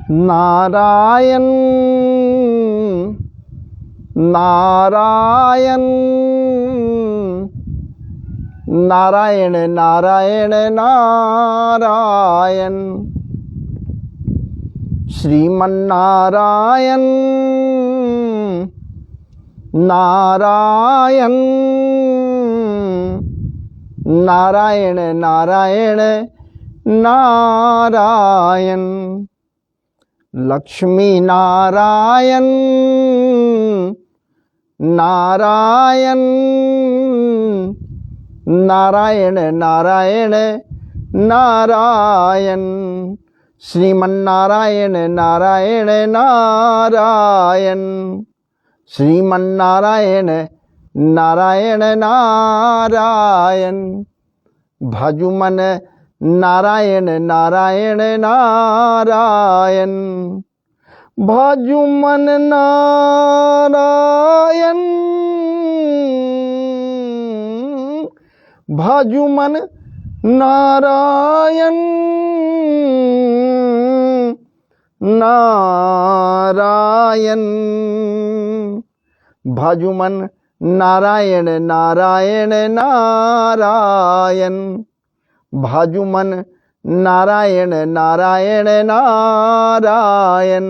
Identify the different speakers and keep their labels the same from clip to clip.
Speaker 1: नारायण नारायण नारायण नारायण नारायण श्रीमन्नारायण नारायण नारायण नारायण नारायण लक्ष्मी नारायण नारायण नारायण नारायण नारायण श्रीमन्नारायण नारायण नारायण श्रीमन्नारायण नारायण नारायण भजुमन नारायण नारायण नारायण भजुमन नारायण भजुमन नारायण नारायण भजुमन नारायण नारायण नारायण भजुमन नारायण नारायण नारायण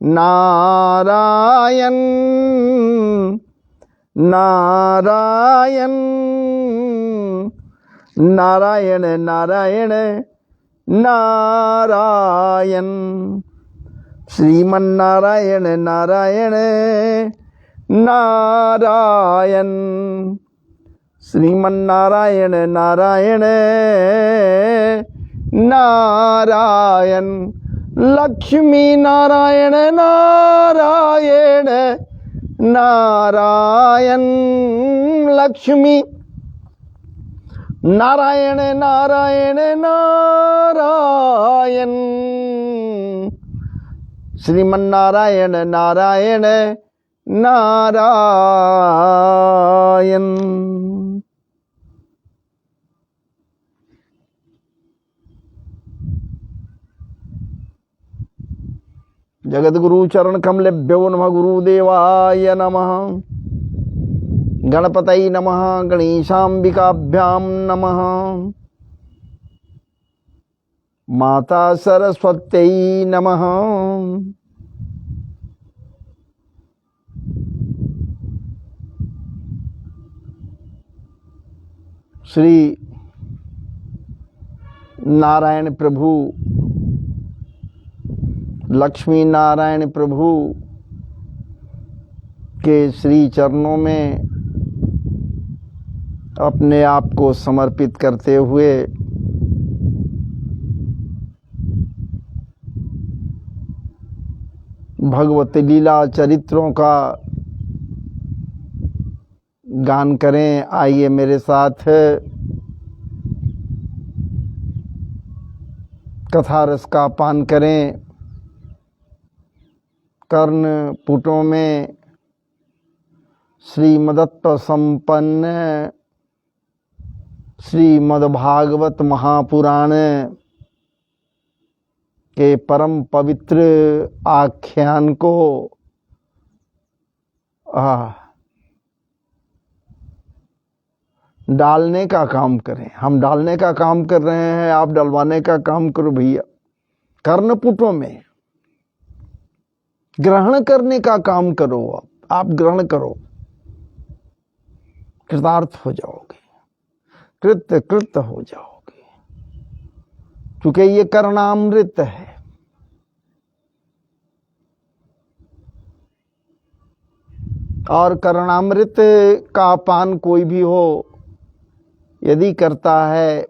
Speaker 1: नारायण नारायण नारायण नारायण नारायण श्रीमन्नारायण नारायण नारायण श्रीमन्नारायण नारायण नारायण लक्ष्मी नारायण नारायण नारायण लक्ष्मी नारायण नारायण नारायण श्रीमन्नारायण नारायण नारायण जगद्गुरु चरण कमलेभ्यो नमः गुरुदेवाय नमः गणपतये नमः गणेशाम्बिकाभ्यां नमः माता सरस्वत्यै नमः श्री नारायण प्रभु लक्ष्मी नारायण प्रभु के श्री चरणों में अपने आप को समर्पित करते हुए भगवत लीला चरित्रों का गान करें। आइए मेरे साथ कथा रस का पान करें। कर्ण पुटों में श्रीमदत्व संपन्न श्रीमद्भागवत महापुराण के परम पवित्र आख्यान को डालने का काम करें। हम डालने का काम कर रहे हैं, आप डलवाने का काम करो भैया। कर्णपुटों में ग्रहण करने का काम करो। आप ग्रहण करो, कृतार्थ हो जाओगे, कृत हो जाओगे, क्योंकि ये कर्णामृत है। और कर्णामृत का पान कोई भी हो यदि करता है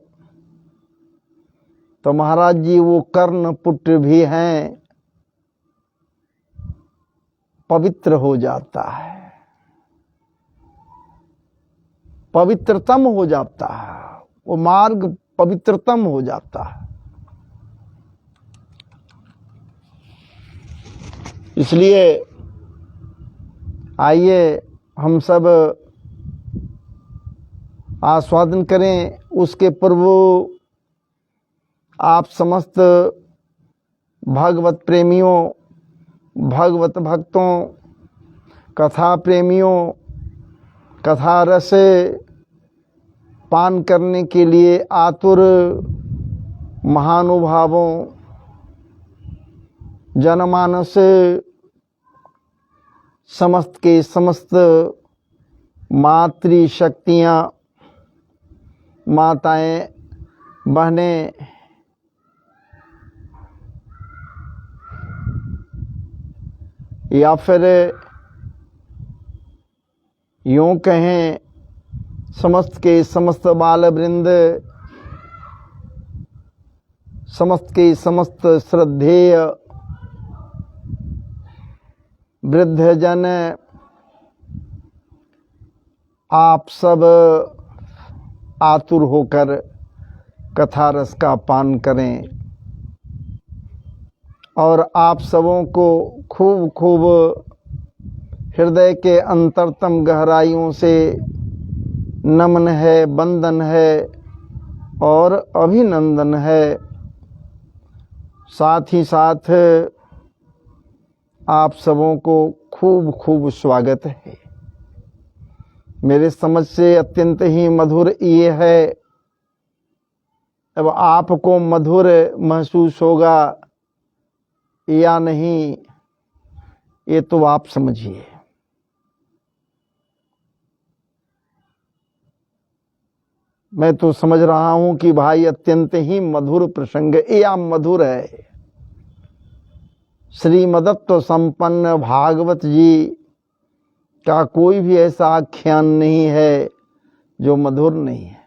Speaker 1: तो महाराज जी वो कर्णपुट भी हैं, पवित्र हो जाता है, पवित्रतम हो जाता है, वो मार्ग पवित्रतम हो जाता है। इसलिए आइए हम सब आस्वादन करें। उसके पूर्व आप समस्त भागवत प्रेमियों, भागवत भक्तों, कथा प्रेमियों, कथा रस पान करने के लिए आतुर महानुभावों, जनमानस समस्त के समस्त मातृशक्तियाँ, माताएं, बहनें, या फिर यूँ कहें समस्त के समस्त बाल वृंद, समस्त के समस्त श्रद्धेय वृद्धजन, आप सब आतुर होकर कथा रस का पान करें और आप सबों को खूब खूब हृदय के अंतरतम गहराइयों से नमन है, वंदन है और अभिनंदन है। साथ ही साथ आप सबों को खूब खूब स्वागत है। मेरे समझ से अत्यंत ही मधुर ये है। अब आपको मधुर महसूस होगा या नहीं, ये तो आप समझिए। मैं तो समझ रहा हूं कि भाई अत्यंत ही मधुर प्रसंग या मधुर है। श्रीमदत्व संपन्न भागवत जी का कोई भी ऐसा आख्यान नहीं है जो मधुर नहीं है।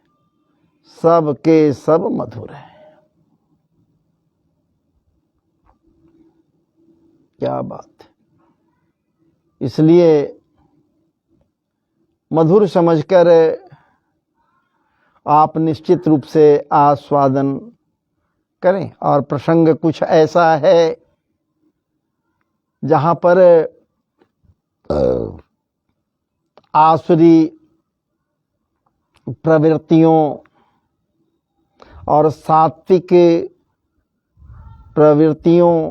Speaker 1: सब के सब मधुर है। क्या बात है। इसलिए मधुर समझकर आप निश्चित रूप से आस्वादन करें। और प्रसंग कुछ ऐसा है जहाँ पर आसुरी प्रवृत्तियों और सात्विक प्रवृत्तियों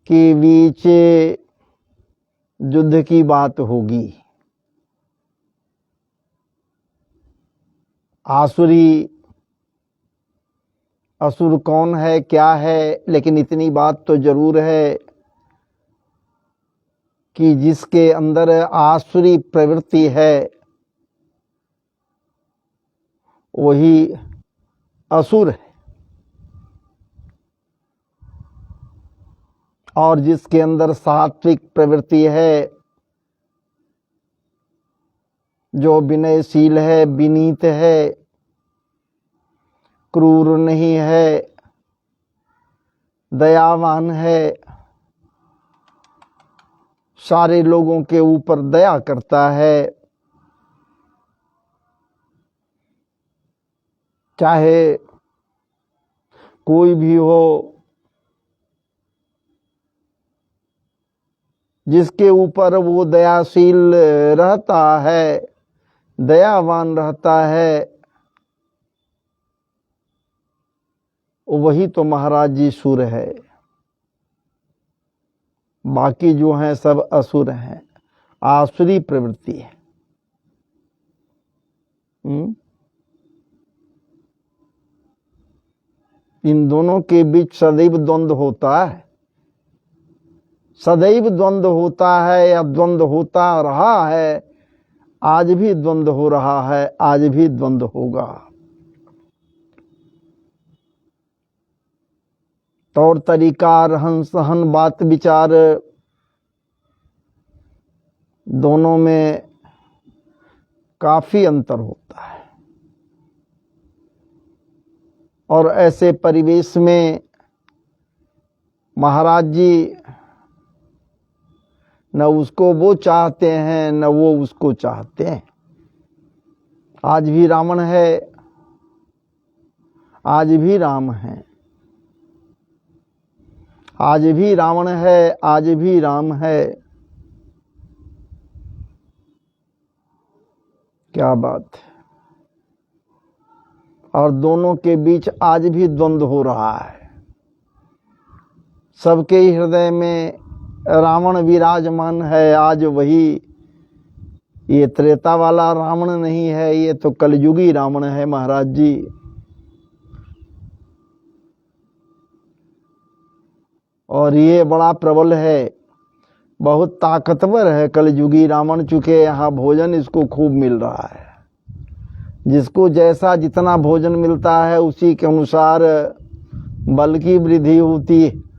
Speaker 1: के बीच युद्ध की बात होगी। आसुरी, असुर कौन है, क्या है, लेकिन इतनी बात तो जरूर है कि जिसके अंदर आसुरी प्रवृत्ति है वही असुर है, और जिसके अंदर सात्विक प्रवृत्ति है, जो विनयशील है, विनीत है, क्रूर नहीं है, दयावान है, सारे लोगों के ऊपर दया करता है, चाहे कोई भी हो, जिसके ऊपर वो दयाशील रहता है, दयावान रहता है, वही तो महाराज जी सुर है। बाकी जो हैं सब असुर हैं, आसुरी प्रवृत्ति है। इन दोनों के बीच सदैव द्वंद्व होता है। सदैव द्वंद्व होता है या द्वंद्व होता रहा है। आज भी द्वंद्व हो रहा है, आज भी द्वंद्व होगा। तौर तरीका, रहन सहन, बात विचार, दोनों में काफी अंतर होता है। और ऐसे परिवेश में महाराज जी न उसको वो चाहते हैं न वो उसको चाहते हैं। आज भी रावण है, आज भी राम है, आज भी रावण है, आज भी राम है। क्या बात है। और दोनों के बीच आज भी द्वंद्व हो रहा है। सबके ही हृदय में रावण विराजमान है। आज वही, ये त्रेता वाला रावण नहीं है, ये तो कलयुगी रावण है महाराज जी। और ये बड़ा प्रबल है, बहुत ताकतवर है कलयुगी रावण, चूंकि यहाँ भोजन इसको खूब मिल रहा है। जिसको जैसा जितना भोजन मिलता है उसी के अनुसार बल की वृद्धि होती है।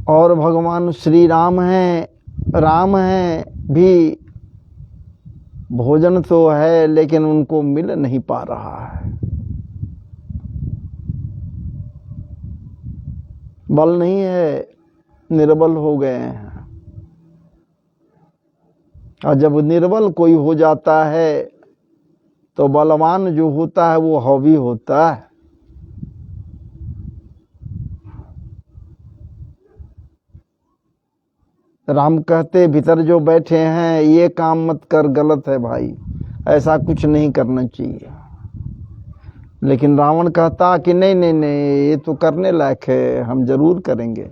Speaker 1: और भगवान श्री राम हैं भी, भोजन तो है लेकिन उनको मिल नहीं पा रहा है, बल नहीं है, निर्बल हो गए हैं। और जब निर्बल कोई हो जाता है तो बलवान जो होता है वो हावी होता है। राम कहते भीतर जो बैठे हैं, ये काम मत कर, गलत है भाई, ऐसा कुछ नहीं करना चाहिए। लेकिन रावण कहता कि नहीं नहीं नहीं, ये तो करने लायक है, हम जरूर करेंगे।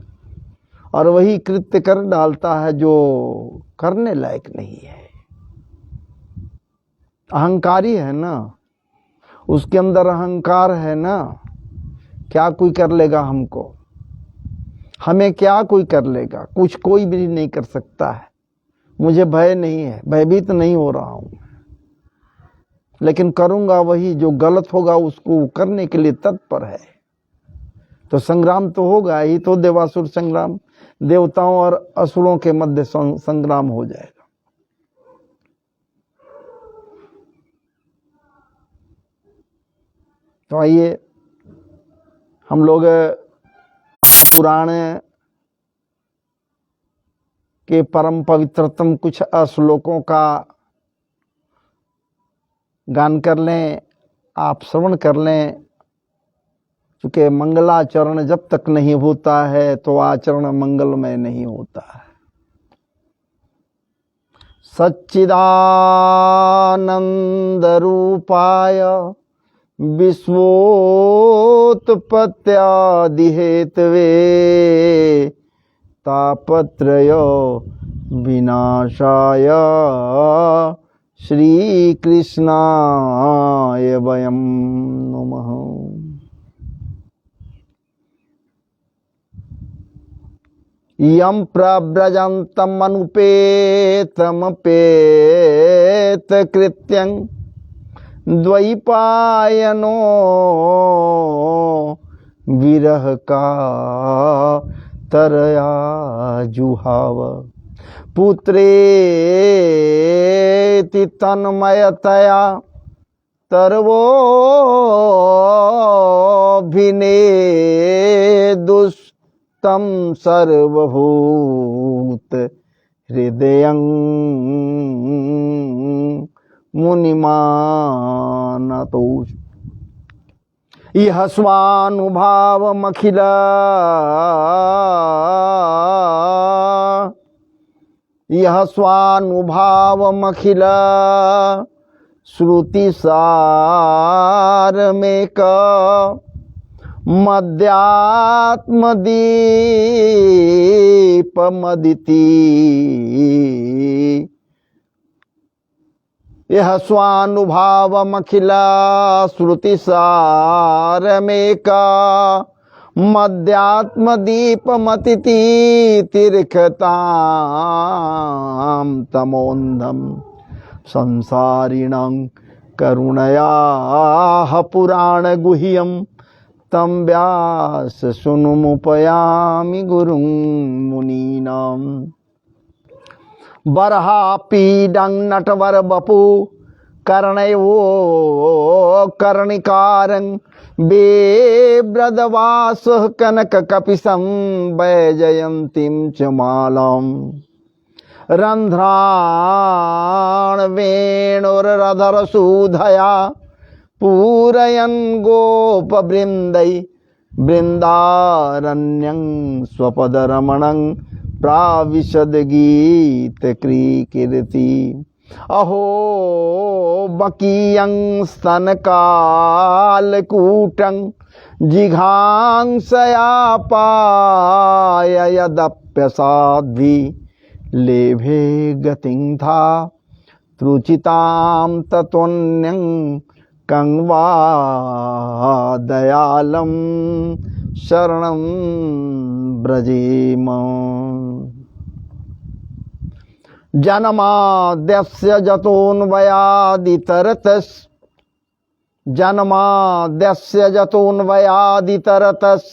Speaker 1: और वही कृत्य कर डालता है जो करने लायक नहीं है। अहंकारी है ना, उसके अंदर अहंकार है ना, क्या कोई कर लेगा हमको, हमें क्या कोई कर लेगा, कुछ कोई भी नहीं कर सकता है। मुझे भय नहीं है, भयभीत नहीं हो रहा हूं, लेकिन करूंगा वही जो गलत होगा, उसको करने के लिए तत्पर है। तो संग्राम तो होगा ही, तो देवासुर संग्राम, देवताओं और असुरों के मध्य संग्राम हो जाएगा। तो आइए हम लोग पुराण के परम पवित्रतम कुछ श्लोकों का गान कर लें, आप श्रवण कर लें। क्योंकि मंगलाचरण जब तक नहीं होता है तो आचरण मंगलमय नहीं होता है। सच्चिदानंद रूपाय विश्वोत्पत्त्यादि हेतवे तापत्रय विनाशाय श्री कृष्णाय वयं नमः। यं प्रव्रजन्तमनुपेतमपेत कृत्यं द्वैपायनो विरह का तरया जुहाव पुत्रेति तन्मयतया सर्वोभिनेदुस्तं सर्वभूत हृदयं मुनिमानतोष। यह स्वानुभावमखिल श्रुतिसारमेक मध्यात्मदीपमदिति। यह स्वानुभावमखिल श्रुतिसारमेक मध्यात्मदीपमतिति तिर्खतां तमोन्धं संसारिणं करुणयाः पुराणगुह्यं तं व्यास सुनुमुपयामि गुरुं मुनीनां। बर्हापीडं नटवर बपु कर्णयो कर्णिकारं बेब्रदवासः कनककपिशं वैजयन्तीं च मालां। रन्ध्राण वेणुरधरसूधया पूरयन् गोपवृन्दै वृन्दारण्यं स्वपदरमणं प्राविशद गीत क्रीकीर्ति। अहो बकीयं स्तनकालकूटं जिघांसया पाय यदप्यसाध्वी लेभे गतिं था त्रुचितां तत्वन्यं कं वा दयालं शरणं व्रजेम। जन्माद्यस्य जतोऽन्वयादितरतस् जन्माद्यस्य जतोऽन्वयादितरतस्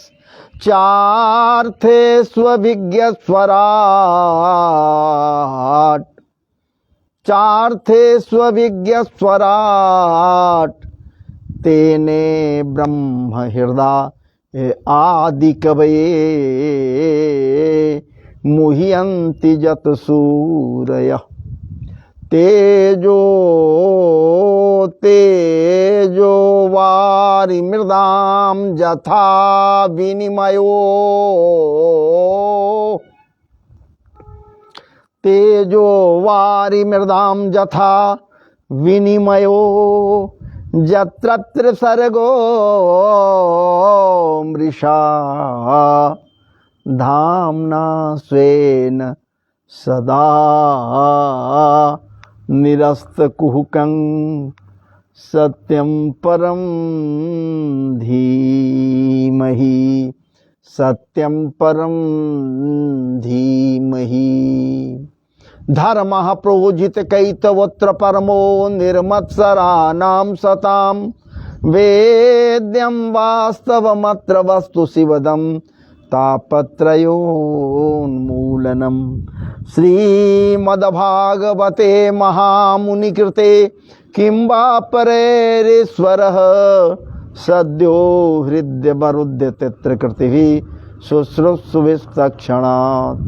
Speaker 1: चार्थे स्वविज्ञस्वराट् चार्थे स्वविज्ञस्वराट् तेने ब्रह्म हृदय आदि कवये मुह्यन्ति जत सूरयः तेजो तेजो वारि मृदां यथा विनिमयो तेजो वारि मृदां यथा विनिमयो यत्र सर्गो मृषा धाम्ना स्वेन सदा निरस्तकुहकं सत्यं परं धीमहि सत्यं परं धीमहि। धर्मः प्रोजितकैतवोऽत्र परमो निर्मत्सराणां सतां वेद्यं वास्तवमत्र वस्तु शिवदं तापत्रयोन्मूलनम्। श्रीमद्भागवते महामुनिकृते किं वा परेरीश्वरः सद्यो हृद्यवरुध्य तत्र कृतिः शुश्रूषुभिस्तक्षणात्।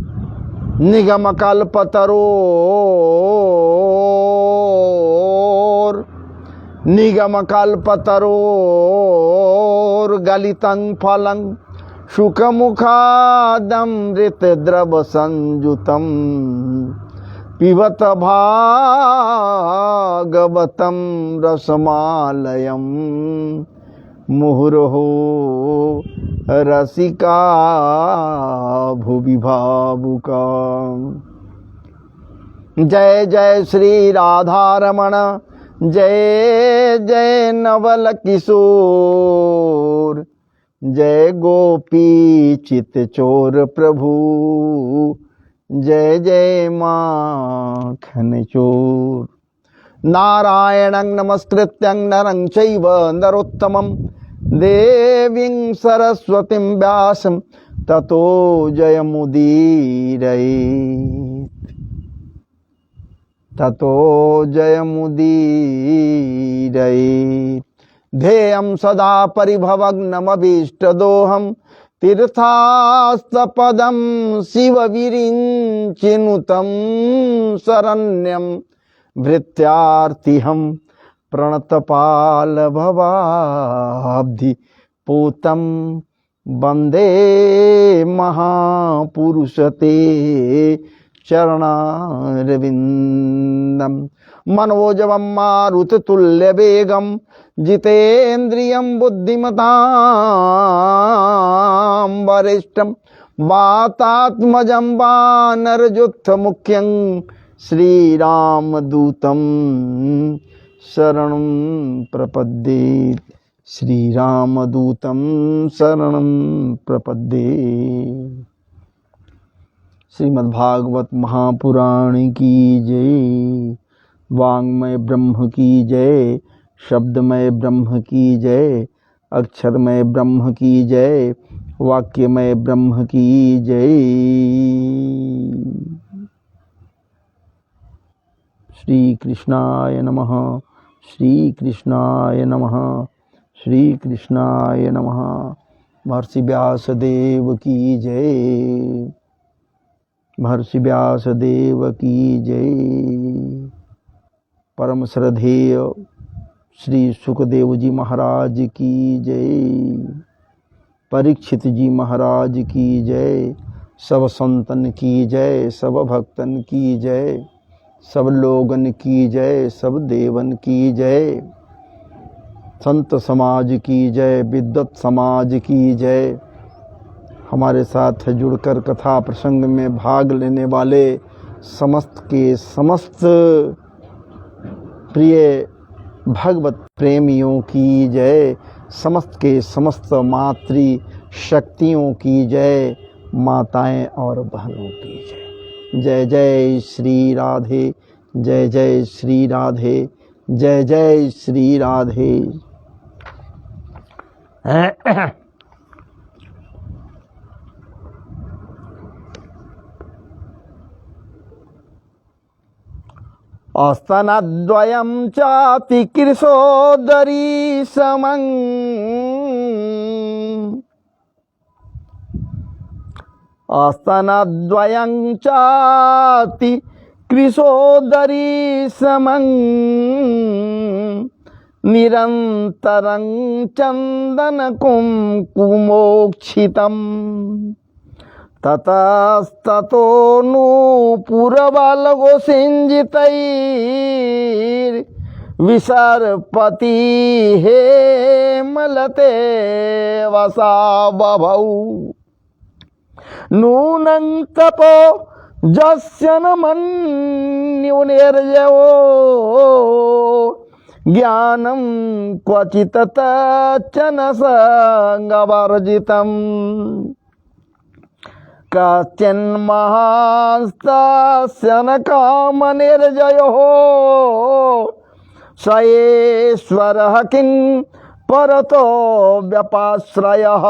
Speaker 1: निगमकल्पतरोर्गलितं फलं शुकमुखादमृतद्रवसंयुतं पिबत भागवतं रसमालयं मुहुर्मुहुः रसिका भुवि भावुका। जय जय श्री राधारमण जय जय नवल किशोर जय गोपी चित चोर प्रभु जय जय माखन चोर। नारायणं नमस्कृत्यं नरं चैव नरोत्तमं देवीं सरस्वतीं व्यासं ततो जयमुदीरयेत् ततो जयमुदीरयेत्। ध्येयं सदा परिभवग्नमभीष्टदोहं तीर्थास्तपदं शिवविरिञ्चिनुतं शरण्यं भृत्यार्तिहं प्रणतपालभवाब्धि पूतं वन्दे महापुरुषते चरणारविन्दं। मनोजवं मारुततुल्यवेगं जितेन्द्रियं बुद्धिमतां वरिष्ठं वातात्मजं वानरयुद्धमुख्यं श्रीरामदूतं शरणं प्रपद्ये श्रीरामदूतं शरणं प्रपद्ये। श्रीमद्भागवत महापुराण की जय। वाङ्मय ब्रह्म की जय, शब्दमय ब्रह्म की जय, अक्षरमय ब्रह्म की जय, वाक्यमय ब्रह्म की जय। श्री कृष्णाय नमः, श्री कृष्णाय नमः, श्री कृष्णाय नमः। महर्षि व्यासदेव की जय, महर्षि व्यासदेव की जय। परम श्रद्धेय श्री सुखदेव जी महाराज की जय, परीक्षित जी महाराज की जय, सब संतन की जय, सब भक्तन की जय, सब लोगन की जय, सब देवन की जय। संत समाज की जय, विद्वत समाज की जय। हमारे साथ जुड़कर कथा प्रसंग में भाग लेने वाले समस्त के समस्त प्रिय भगवत प्रेमियों की जय, समस्त के समस्त मातृ शक्तियों की जय, माताएं और बहनों की जय। जय जय श्री राधे, जय जय श्री राधे, जय जय श्री राधे। स्तनद्वयं चाति कृशोदरी समं, स्तनद्वयं चाति कृशोदरी समं, निरन्तरं चन्दन कुङ्कुमोक्षितम्, ततस्ततो नूपुरबालगोसिञ्जितैर्विसर्पति हेमलते वसा बभौ, नूनं तपो जस्य न मन्युनिर्जयो, ज्ञानं क्वचित् तच्चन संगवर्जितम्, कश्चिन्महास्तस्य न कामनिर्जयो, स ईश्वरः किं परतो व्यपाश्रयः,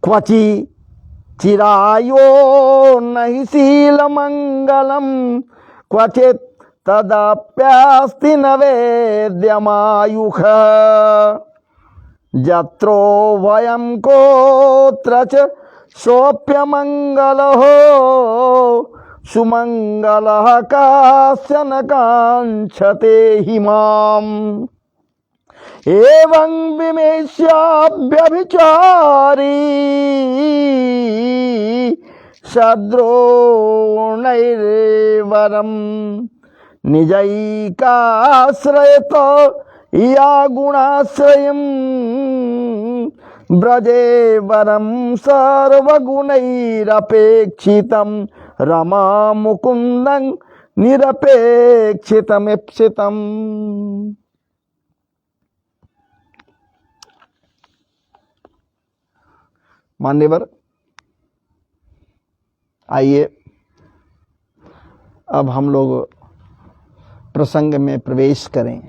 Speaker 1: क्वचि चिरायो नहि शीलमङ्गलं, क्वचित् तदप्यस्ति न वेद्यमायुः, जत्रो वयं कोत्र च सोऽप्यमङ्गलः, सुमङ्गलः कस्य न काङ्क्षते हि माम्, एवं विमेष्याभ्यभिचारी सद्रोणैर्वरं निजैकाश्रयत या गुणाश्रयं, ब्रजे वरं सर्वगुणैरपेक्षितं, रमा मुकुन्दं निरपेक्षितमीप्सितम्। मान्यवर, आइए अब हम लोग प्रसंग में प्रवेश करें।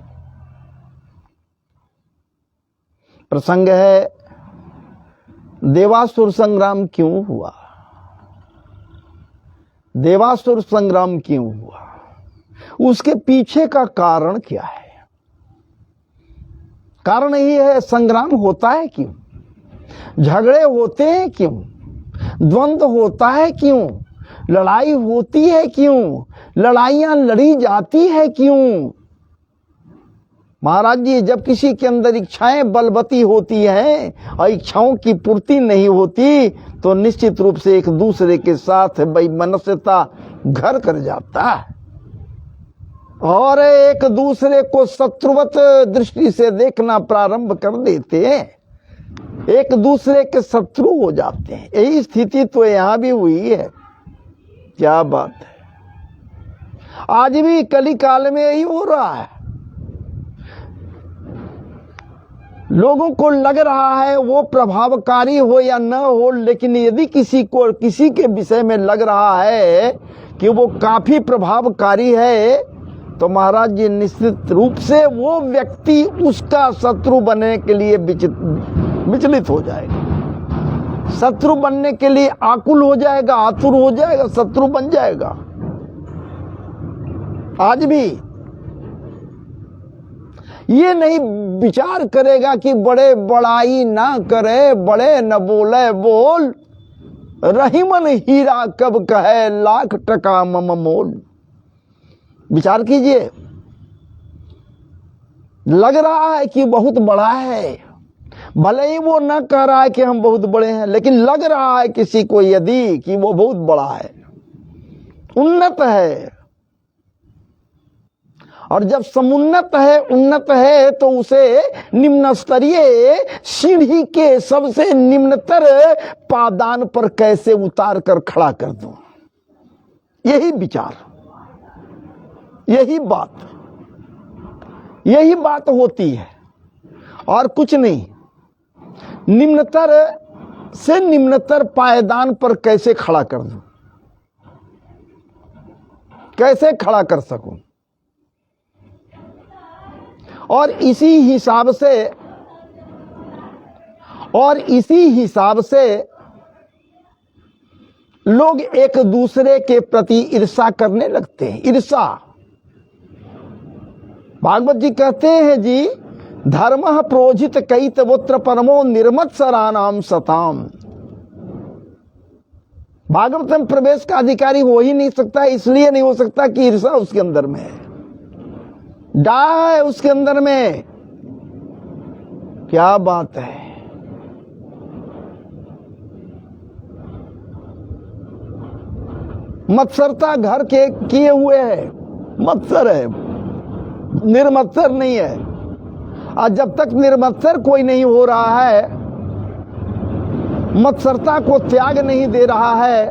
Speaker 1: प्रसंग है देवासुर संग्राम क्यों हुआ। देवासुर संग्राम क्यों हुआ, उसके पीछे का कारण क्या है। कारण यही है, संग्राम होता है क्यों, झगड़े होते हैं क्यों, द्वंद्व होता है क्यों, लड़ाई होती है क्यों, लड़ाइयां लड़ी जाती है क्यों। महाराज जी, जब किसी के अंदर इच्छाएं बलवती होती हैं और इच्छाओं की पूर्ति नहीं होती तो निश्चित रूप से एक दूसरे के साथ वैमनस्यता घर कर जाता है और एक दूसरे को शत्रुवत दृष्टि से देखना प्रारंभ कर देते हैं, एक दूसरे के शत्रु हो जाते हैं। यही स्थिति तो यहां भी हुई है। क्या बात है, आज भी कली काल में यही हो रहा है। लोगों को लग रहा है वो प्रभावकारी हो या न हो, लेकिन यदि किसी के विषय में लग रहा है कि वो काफी प्रभावकारी है तो महाराज जी निश्चित रूप से वो व्यक्ति उसका शत्रु बनने के लिए विचलित हो जाएगा, शत्रु बनने के लिए आकुल हो जाएगा, आतुर हो जाएगा, शत्रु बन जाएगा। आज भी ये नहीं विचार करेगा कि बड़े बड़ाई ना करे, बड़े न बोले बोल, रहीमन हीरा कब कहे लाख टका मम मोल। विचार कीजिए, लग रहा है कि बहुत बड़ा है, भले ही वो न कह रहा है कि हम बहुत बड़े हैं, लेकिन लग रहा है किसी को यदि कि वो बहुत बड़ा है, उन्नत है, और जब समुन्नत है, उन्नत है, तो उसे निम्न स्तरीय सीढ़ी के सबसे निम्नतर पादान पर कैसे उतार कर खड़ा कर दूं। यही विचार, यही बात होती है और कुछ नहीं। निम्नतर से निम्नतर पायदान पर कैसे खड़ा कर दूं, कैसे खड़ा कर सकूं। और इसी हिसाब से लोग एक दूसरे के प्रति ईर्षा करने लगते हैं। ईर्षा, भागवत जी कहते हैं जी, धर्म प्रोजित कैतवोत्र परमो निर्मत्सराणाम सताम। भागवत में प्रवेश का अधिकारी हो ही नहीं सकता, इसलिए नहीं हो सकता कि ईर्षा उसके अंदर में है, डाह है उसके अंदर में। क्या बात है। मत्सरता घर के किए हुए है, मत्सर है, निर्मत्सर नहीं है। और जब तक निर्मत्सर कोई नहीं हो रहा है, मत्सरता को त्याग नहीं दे रहा है,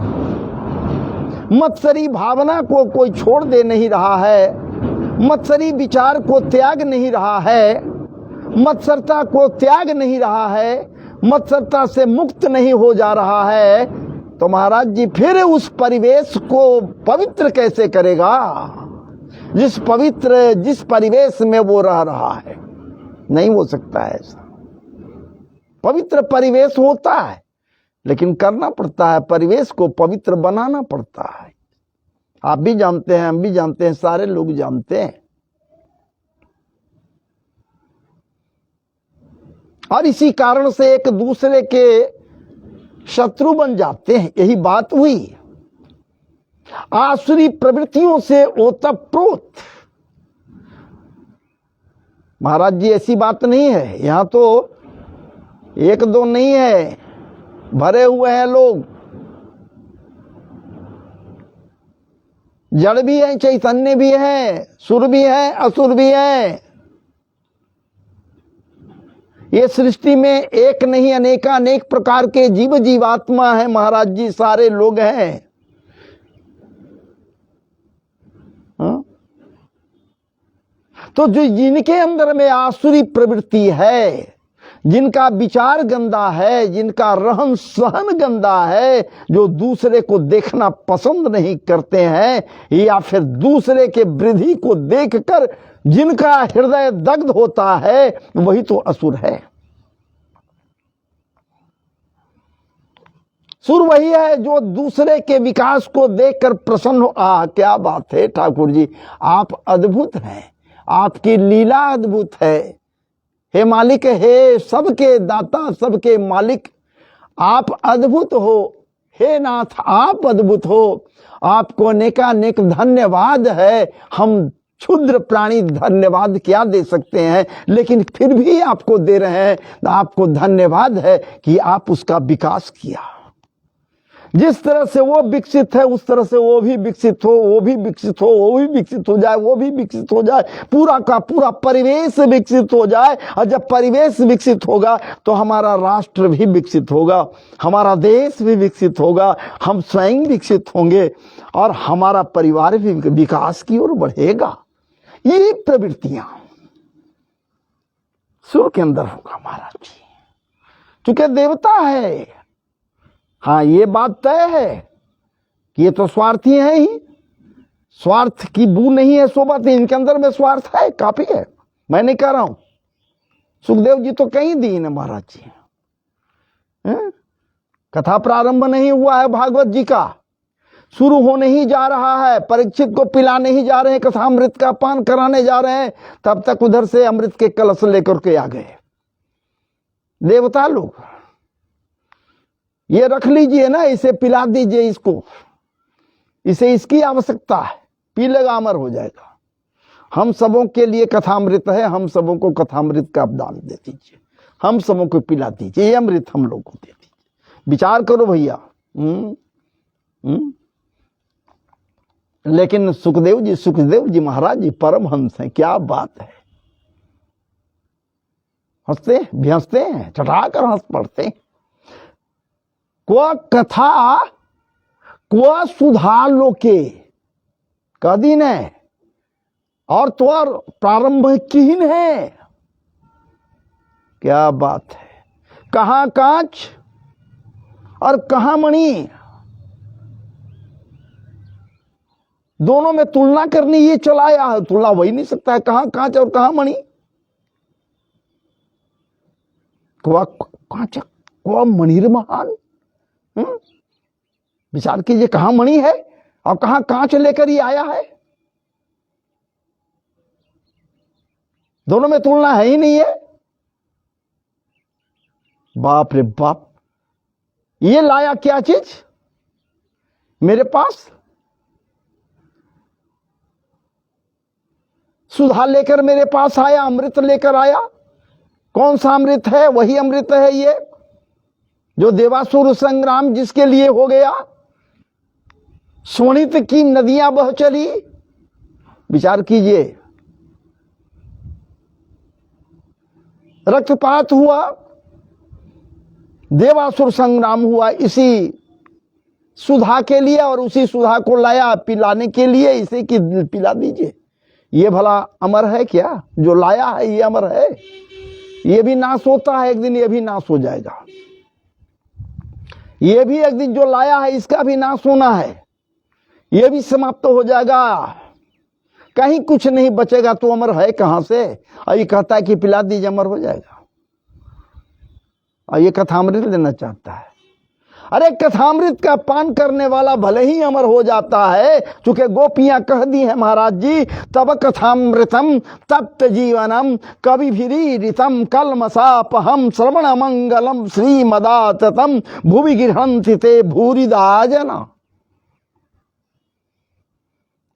Speaker 1: मत्सरी भावना को कोई छोड़ दे नहीं रहा है, मत्सरी विचार को त्याग नहीं रहा है, मत्सरता को त्याग नहीं रहा है, मत्सरता से मुक्त नहीं हो जा रहा है, तो महाराज जी फिर उस परिवेश को पवित्र कैसे करेगा, जिस परिवेश में वो रह रहा है। नहीं हो सकता है ऐसा। पवित्र परिवेश होता है, लेकिन करना पड़ता है, परिवेश को पवित्र बनाना पड़ता है। आप भी जानते हैं, हम भी जानते हैं, सारे लोग जानते हैं। और इसी कारण से एक दूसरे के शत्रु बन जाते हैं। यही बात हुई। आसुरी प्रवृत्तियों से ओतप्रोत। महाराज जी ऐसी बात नहीं है, यहां तो एक दो नहीं है, भरे हुए हैं लोग। जड़ भी है, चैतन्य भी है, सुर भी है, असुर भी है। ये सृष्टि में एक नहीं अनेक प्रकार के जीव जीवात्मा है महाराज जी, सारे लोग हैं। तो जो जिनके अंदर में आसुरी प्रवृत्ति है, जिनका विचार गंदा है, जिनका रहन सहन गंदा है, जो दूसरे को देखना पसंद नहीं करते हैं, या फिर दूसरे के वृद्धि को देखकर जिनका हृदय दग्ध होता है, वही तो असुर है। सुर वही है जो दूसरे के विकास को देखकर प्रसन्न हो। क्या बात है ठाकुर जी, आप अद्भुत हैं, आपकी लीला अद्भुत है। हे मालिक, हे सबके दाता, सबके मालिक, आप अद्भुत हो। हे नाथ, आप अद्भुत हो। आपको अनेकानेक धन्यवाद है। हम क्षुद्र प्राणी धन्यवाद क्या दे सकते हैं, लेकिन फिर भी आपको दे रहे हैं। आपको धन्यवाद है कि आप उसका विकास किया। जिस तरह से वो विकसित है, उस तरह से वो भी विकसित हो, वो भी विकसित हो, वो भी विकसित हो जाए, वो भी विकसित हो जाए, पूरा का पूरा परिवेश विकसित हो जाए। और जब परिवेश विकसित होगा तो हमारा राष्ट्र भी विकसित होगा, हमारा देश भी विकसित होगा, हम स्वयं विकसित होंगे और हमारा परिवार भी विकास की ओर बढ़ेगा। ये प्रवृत्तियां सुर के अंदर होगा महाराज जी, चूंकि देवता है। हाँ, ये बात तय है कि ये तो स्वार्थी है ही, स्वार्थ की बू नहीं है, सो बात इनके अंदर में स्वार्थ है, काफी है। मैं नहीं कह रहा हूं, सुखदेव जी तो कहीं दी ना महाराज जी। कथा प्रारंभ नहीं हुआ है भागवत जी का, शुरू होने ही जा रहा है। परीक्षित को पिलाने ही जा रहे हैं, कथामृत का पान कराने जा रहे हैं, तब तक उधर से अमृत के कलश लेकर के आ गए देवता लोग। ये रख लीजिए ना, इसे पिला दीजिए, इसे इसकी आवश्यकता है, पी लेगा अमर हो जाएगा। हम सबों के लिए कथामृत है, हम सबों को कथामृत का दान दे दीजिए, हम सबों को पिला दीजिए, ये अमृत हम लोग को दे दीजिए। विचार करो भैया। लेकिन सुखदेव जी महाराज जी परमहंस हैं। क्या बात है, हंसते भी हंसते हैं, चटाकर हंस पड़ते हैं। क्व कथा क्व सुधा लोके कदीन है और त्वर प्रारंभ कीन है। क्या बात है, कहां कांच और कहां मणि, दोनों में तुलना करनी ये चलाया है, तुलना हो ही नहीं सकता है, कहां कांच और कहां मणि। कांच क्व मणिर महान, विचार कीजिए, कहां मणि है और कहां कांच लेकर ही आया है, दोनों में तुलना है ही नहीं है। बाप रे बाप, ये लाया क्या चीज मेरे पास, सुधा लेकर मेरे पास आया, अमृत लेकर आया। कौन सा अमृत है? वही अमृत है ये जो देवासुर संग्राम जिसके लिए हो गया, स्वणित की नदियां बह चली। विचार कीजिए, रक्तपात हुआ, देवासुर संग्राम हुआ इसी सुधा के लिए, और उसी सुधा को लाया पिलाने के लिए, इसे कि पिला दीजिए। ये भला अमर है क्या? जो लाया है ये अमर है? ये भी नाश होता है एक दिन, ये भी नाश हो जाएगा। ये भी एक दिन जो लाया है इसका भी नाश होना है, ये भी समाप्त हो जाएगा, कहीं कुछ नहीं बचेगा। तो अमर है कहां से? और ये कहता है कि पिला दीजिए, अमर हो जाएगा, और ये कथामृत लेना चाहता है। अरे कथामृत का पान करने वाला भले ही अमर हो जाता है, चूंकि गोपियां कह दी हैं महाराज जी, तब कथामृतम तप्त जीवनम कवि ऋतम कलमसापहम श्रवण मंगलम श्रीमदाततम भुवि गृहंति ते भूरिदा जना।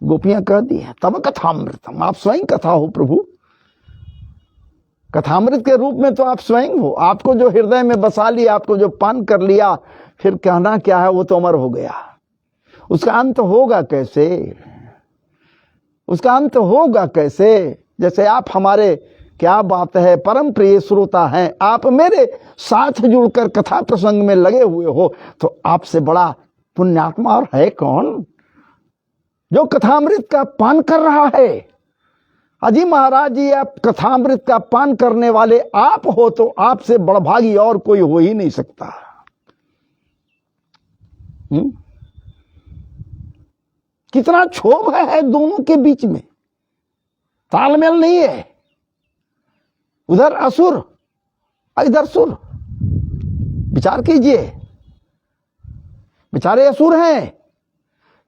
Speaker 1: गोपियां कह दी हैं तब कथामृतम, आप स्वयं कथा हो प्रभु, कथामृत के रूप में तो आप स्वयं हो। आपको जो हृदय में बसा लिया, आपको जो पान कर लिया, फिर कहना क्या है, वो तो अमर हो गया। उसका अंत होगा कैसे? उसका अंत होगा कैसे? जैसे आप हमारे, क्या बात है, परम प्रिय श्रोता हैं, आप मेरे साथ जुड़कर कथा प्रसंग में लगे हुए हो, तो आपसे बड़ा पुण्यात्मा और है कौन जो कथामृत का पान कर रहा है? अजी महाराज जी, आप कथामृत का पान करने वाले आप हो, तो आपसे बड़भागी और कोई हो ही नहीं सकता। कितना क्षोभ है दोनों के बीच में, तालमेल नहीं है। उधर असुर, इधर सुर। विचार कीजिए, बेचारे असुर हैं,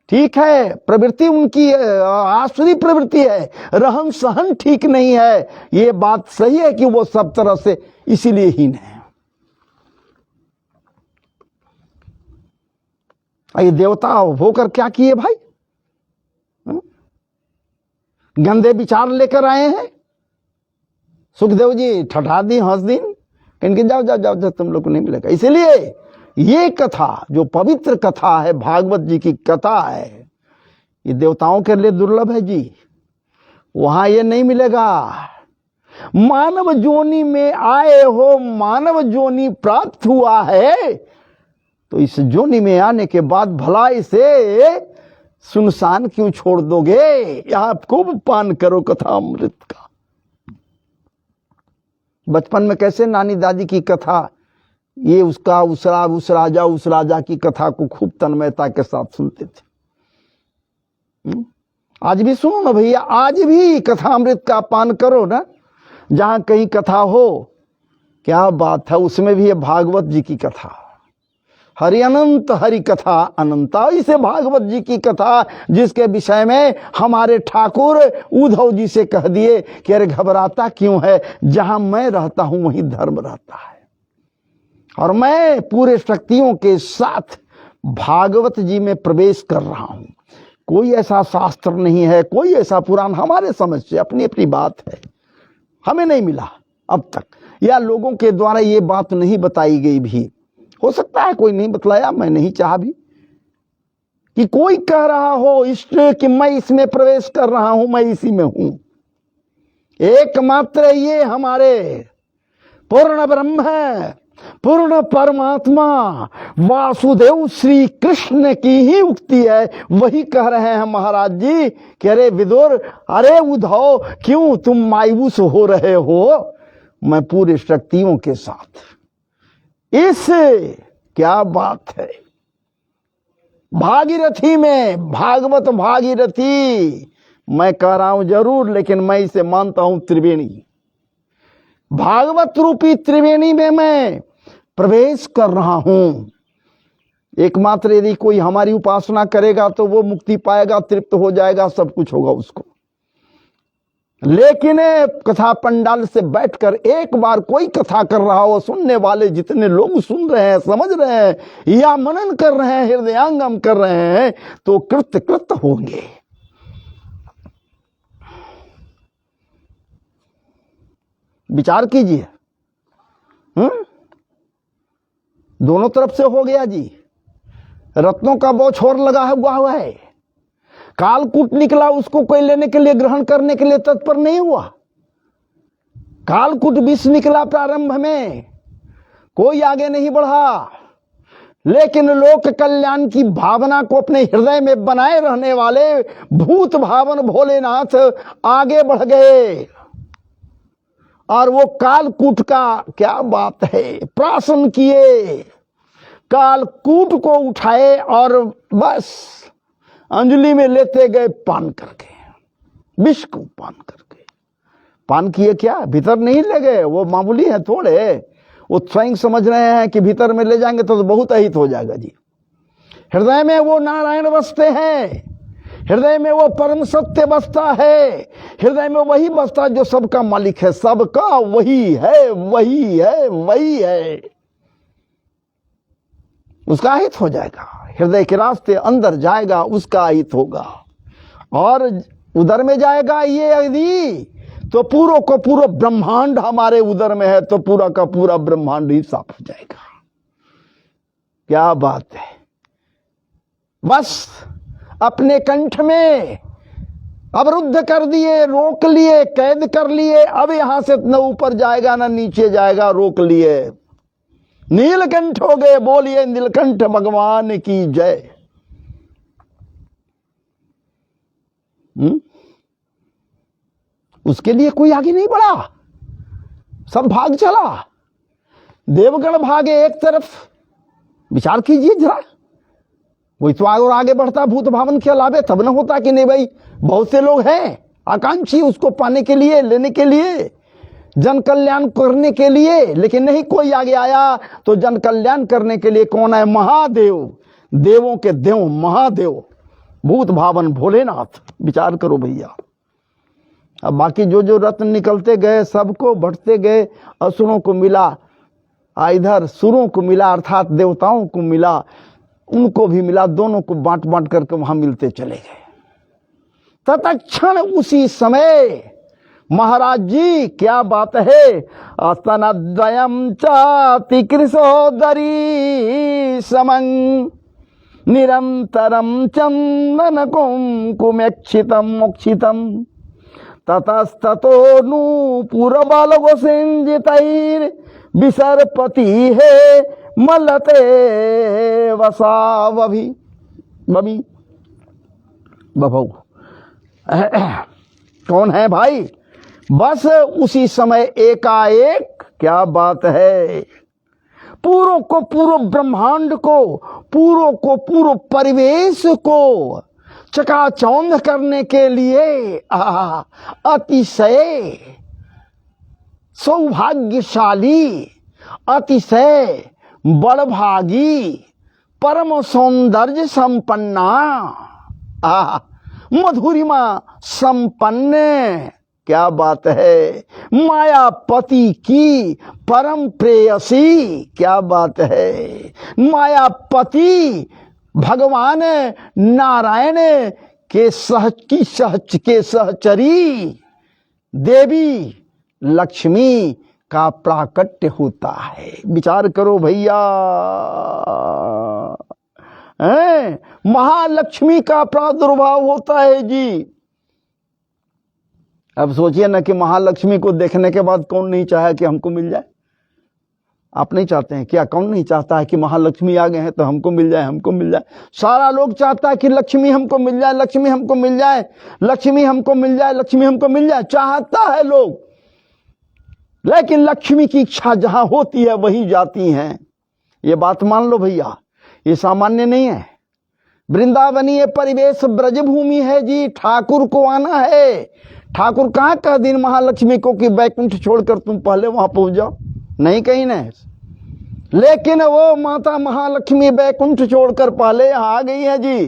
Speaker 1: ठीक है, प्रवृत्ति उनकी आसुरी प्रवृत्ति है, रहन सहन ठीक नहीं है, ये बात सही है कि वो सब तरह से इसीलिए हीन है। ये देवता होकर क्या किए भाई? गंदे विचार लेकर आए हैं। सुखदेव जी ठठा दी, हंस दी, इनके जाओ जाओ जाओ जाओ, तुम लोग को नहीं मिलेगा। इसलिए ये कथा जो पवित्र कथा है, भागवत जी की कथा है, ये देवताओं के लिए दुर्लभ है जी, वहां ये नहीं मिलेगा। मानव जोनी में आए हो, मानव जोनी प्राप्त हुआ है, तो इस जोनी में आने के बाद भला इसे सुनसान क्यों छोड़ दोगे? यहां खूब पान करो कथामृत का। बचपन में कैसे नानी दादी की कथा, ये उसका उस राजा की कथा को खूब तन्मयता के साथ सुनते थे। आज भी सुनो ना भैया, आज भी कथामृत का पान करो ना, जहां कहीं कथा हो। क्या बात है, उसमें भी है भागवत जी की कथा, हरि अनंत हरि कथा अनंता। इसे भागवत जी की कथा जिसके विषय में हमारे ठाकुर उद्धव जी से कह दिए कि अरे घबराता क्यों है, जहां मैं रहता हूं वहीं धर्म रहता है, और मैं पूरे शक्तियों के साथ भागवत जी में प्रवेश कर रहा हूं। कोई ऐसा शास्त्र नहीं है, कोई ऐसा पुराण हमारे समझ से, अपनी अपनी बात है, हमें नहीं मिला अब तक, या लोगों के द्वारा ये बात नहीं बताई गई भी। हो सकता है कोई नहीं बतलाया, मैं नहीं चाहा भी, कि कोई कह रहा हो इष्ट कि मैं इसमें प्रवेश कर रहा हूं, मैं इसी में हूं। एकमात्र ये हमारे पूर्ण ब्रह्म है, पूर्ण परमात्मा वासुदेव श्री कृष्ण की ही उक्ति है। वही कह रहे हैं महाराज जी कि अरे विदुर, अरे उद्धव, क्यों तुम मायूस हो रहे हो? मैं पूरे शक्तियों के साथ। इस क्या बात है, भागीरथी में भागवत भागीरथी मैं कह रहा हूं जरूर, लेकिन मैं इसे मानता हूं त्रिवेणी। भागवत रूपी त्रिवेणी में मैं प्रवेश कर रहा हूं। एकमात्र यदि कोई हमारी उपासना करेगा तो वो मुक्ति पाएगा, तृप्त हो जाएगा, सब कुछ होगा उसको। लेकिन कथा पंडाल से बैठकर एक बार कोई कथा कर रहा हो, सुनने वाले जितने लोग सुन रहे हैं, समझ रहे हैं या मनन कर रहे हैं, हृदयांगम कर रहे हैं, तो कृत कृत होंगे। विचार कीजिए। दोनों तरफ से हो गया जी। रत्नों का बौछार लगा हुआ है, कालकूट निकला, उसको कोई लेने के लिए, ग्रहण करने के लिए तत्पर नहीं हुआ। कालकूट विष निकला प्रारंभ में, कोई आगे नहीं बढ़ा। लेकिन लोक कल्याण की भावना को अपने हृदय में बनाए रहने वाले भूत भावन भोलेनाथ आगे बढ़ गए और वो कालकूट का क्या बात है, प्राशन किए, कालकूट को उठाए और बस अंजलि में लेते गए पान करके, विष को पान करके। पान किए क्या, भीतर नहीं ले गए, वो मामूली है थोड़े, वो स्वयं समझ रहे हैं कि भीतर में ले जाएंगे तो बहुत अहित हो जाएगा जी। हृदय में वो नारायण बसते हैं, हृदय में वो परम सत्य बसता है, हृदय में वही बसता जो सबका मालिक है, सबका वही है, वही है, वही है। उसका हित हो जाएगा, हृदय के रास्ते अंदर जाएगा, उसका हित होगा। और उदर में जाएगा ये यदि, तो पूरा का पूरा ब्रह्मांड हमारे उदर में है, तो पूरा का पूरा ब्रह्मांड ही साफ हो जाएगा। क्या बात है। बस अपने कंठ में अवरुद्ध कर दिए, रोक लिए, कैद कर लिए। अब यहां से न ऊपर जाएगा न नीचे जाएगा, रोक लिए, नीलकंठ हो गए। बोलिए नीलकंठ भगवान की जय। उसके लिए कोई आगे नहीं बढ़ा, सब भाग चला। देवगण भागे एक तरफ, विचार कीजिए जरा। वही तो आगे और आगे बढ़ता, भूत भावन के अलावे तब न होता कि नहीं भाई, बहुत से लोग हैं आकांक्षी उसको पाने के लिए, लेने के लिए, जन कल्याण करने के लिए। लेकिन नहीं कोई आगे आया, तो जन कल्याण करने के लिए कौन है? महादेव, देवों के देव महादेव, भूत भावन भोलेनाथ। विचार करो भैया। अब बाकी जो जो रत्न निकलते गए, सबको बढ़ते गए। असुरों को मिला, इधर सुरों को मिला, अर्थात देवताओं को मिला, उनको भी मिला, दोनों को बांट बांट करके वहां मिलते चले गए। तत्क्षण उसी समय महाराज जी क्या बात है, स्तनद्वयं चाति कृशोदरी समं निरंतरं चंदन कुंकुमेक्षितं मोक्षितं ततस्ततो नूपुरबालगोसिंजितैर् विसर्पति है मलते वसावभि बबी बभौ। कौन है भाई? बस उसी समय एकाएक क्या बात है, पूरों को पूरो ब्रह्मांड को, पूरों को पूरो परिवेश को चकाचौंध करने के लिए अतिशय सौभाग्यशाली, अतिशय बड़भागी, परम सौंदर्य संपन्ना, मधुरिमा संपन्न, क्या बात है, मायापति की परम प्रेयसी, क्या बात है, मायापति भगवान नारायण के सहचरी देवी लक्ष्मी का प्राकट्य होता है। विचार करो भैया। हैं, महालक्ष्मी का प्रादुर्भाव होता है जी। अब सोचिए ना कि महालक्ष्मी को देखने के बाद कौन नहीं चाहे कि हमको मिल जाए। आप नहीं चाहते हैं क्या? कौन नहीं चाहता है कि महालक्ष्मी आ गए हैं तो हमको मिल जाए, हमको मिल जाए। सारा लोग चाहता है कि लक्ष्मी हमको मिल जाए, लक्ष्मी हमको मिल जाए, लक्ष्मी हमको मिल जाए, लक्ष्मी हमको मिल जाए, चाहता है लोग। लेकिन लक्ष्मी की इच्छा जहां होती है वहीं जाती हैं। ये बात मान लो भैया, ये सामान्य नहीं है। वृंदावनी ये परिवेश ब्रजभूमि है जी, ठाकुर को आना है। ठाकुर कहाँ कह दिन महालक्ष्मी को कि बैकुंठ छोड़कर तुम पहले वहां पहुंच जाओ, नहीं कहीं नहीं। लेकिन वो माता महालक्ष्मी बैकुंठ छोड़कर पहले आ गई है जी।